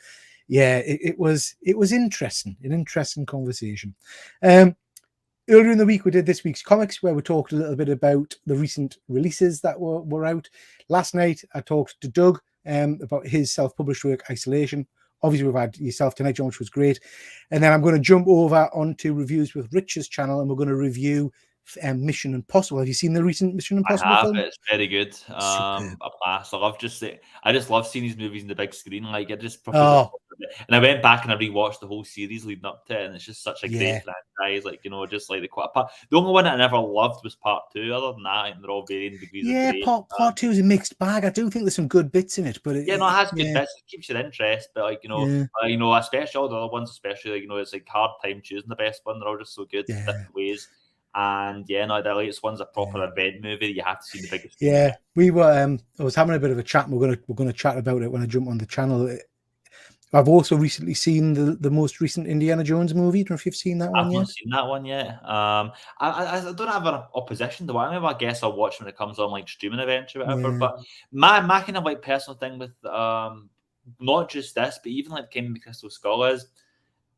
it was interesting, an interesting conversation. Earlier in the week, we did this week's comics where we talked a little bit about the recent releases that were out. Last night, I talked to Doug about his self-published work, Isolation. Obviously, we've had yourself tonight, John, which was great. And then I'm going to jump over onto reviews with Rich's channel, and we're going to review Mission Impossible. Have you seen the recent Mission Impossible film? It's very good. A blast. I just love seeing these movies in the big screen. Like, and I went back and I rewatched the whole series leading up to it, and it's just such a great franchise. The only one that I never loved was Part 2. Other than that, they're all varying degrees of great. Part 2 is a mixed bag. I do think there's some good bits in it, but it has good bits. It keeps your interest, but especially all the other ones, especially it's like hard time choosing the best one. They're all just so good in different ways. And the latest one's a proper event movie. You have to see the biggest. Yeah, we were. I was having a bit of a chat. And we're going to chat about it when I jump on the channel. I've also recently seen the most recent Indiana Jones movie. I don't know if you've seen that one yet. I've not seen that one yet. I don't have an opposition to it. I guess I'll watch when it comes on like streaming events or whatever. Yeah. But my kind of like personal thing with not just this, but even like King of the Crystal Skull is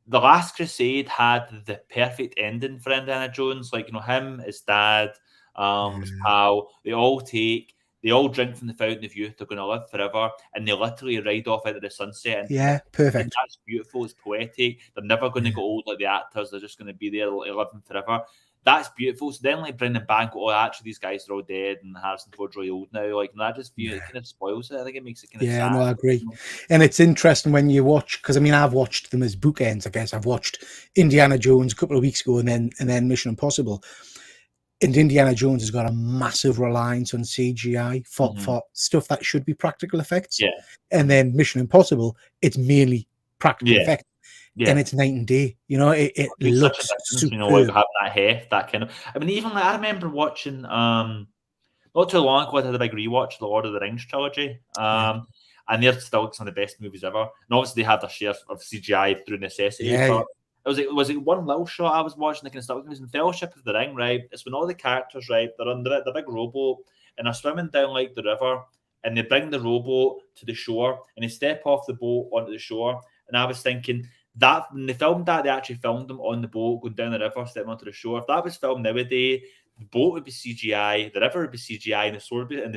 The Last Crusade had the perfect ending for Indiana Jones. Him, his dad, his pal, they all drink from the fountain of youth. They're going to live forever, and they literally ride off into the sunset. Perfect. And that's beautiful. It's poetic. They're never going to go old like the actors. They're just going to be there living forever. that's beautiful. So then, like, bring them back. Oh, actually, these guys are all dead, and Harrison Ford's really old now. Like, that just it kind of spoils it. I think it makes it kind of sad. No, I agree. And it's interesting when you watch, because I mean, I've watched them as bookends. I guess I've watched Indiana Jones a couple of weeks ago, and then Mission Impossible. And Indiana Jones has got a massive reliance on CGI for stuff that should be practical effects. Yeah. And then Mission Impossible, it's mainly practical effects. Yeah. And it's night and day. You know, it looks superb. You know, like having that heft, that kind of. I mean, even like I remember watching not too long ago, I had a big rewatch the Lord of the Rings trilogy. And they're still some of the best movies ever. And obviously they had their share of CGI through necessity. But was it one little shot I was watching the kind of stuff? It was in Fellowship of the Ring, right? It's when all the characters, right, they're on the big rowboat and they're swimming down like the river, and they bring the rowboat to the shore and they step off the boat onto the shore. And I was thinking that when they filmed that, they actually filmed them on the boat going down the river, stepping onto the shore. If that was filmed nowadays, the boat would be CGI, the river would be CGI, and the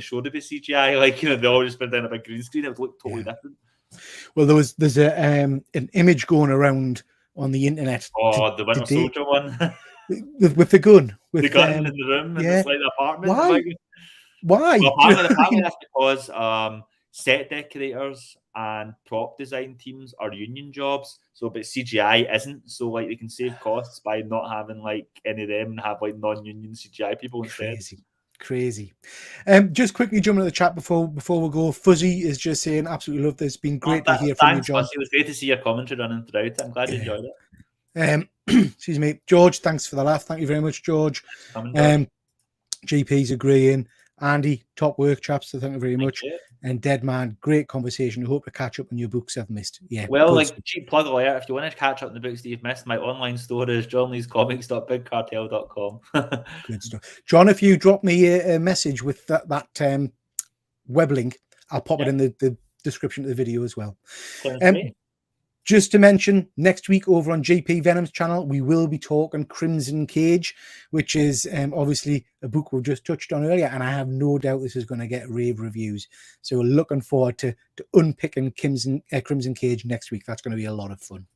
shore would be CGI. Like, you know, they all just put down a big green screen. It would look totally different. Well, there's an image going around on the internet. Oh, the Winter Soldier one with the gun, with the gun in the room, and it's like the apartment. Why? Well, apparently that's because set decorators and prop design teams are union jobs, but CGI isn't. So like they can save costs by not having like any of them and have like non-union CGI people instead. Crazy. Just quickly jumping to the chat before we go. Fuzzy is just saying, absolutely love this. It's been great to hear from you, John. Fuzzy. It was great to see your commentary running throughout it. I'm glad you enjoyed it. Excuse me, George. Thanks for the laugh. Thank you very much, George. GP's agreeing. Andy, top work, chaps. So thank you very much. And Deadman, great conversation. I hope to catch up on your books I've missed. Yeah. Well, like cheap plug alert. If you want to catch up on the books that you've missed, my online store is johnleescomics.bigcartel.com. Good stuff. John, if you drop me a message with that web link, I'll pop it in the description of the video as well. Just to mention, next week over on GP Venom's channel, we will be talking Crimson Cage, which is obviously a book we've just touched on earlier, and I have no doubt this is going to get rave reviews. So we're looking forward to unpicking Crimson Cage next week. That's going to be a lot of fun.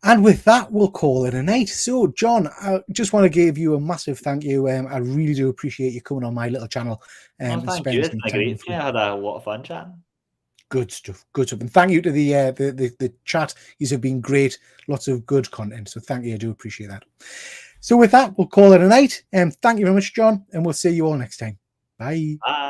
And with that, we'll call it a night. So, John, I just want to give you a massive thank you. I really do appreciate you coming on my little channel. Thank you. It's great. I had a lot of fun chatting. Good stuff. And thank you to the chat. These have been great. Lots of good content. So thank you. I do appreciate that. So with that, we'll call it a night. Thank you very much, John. And we'll see you all next time. Bye. Bye.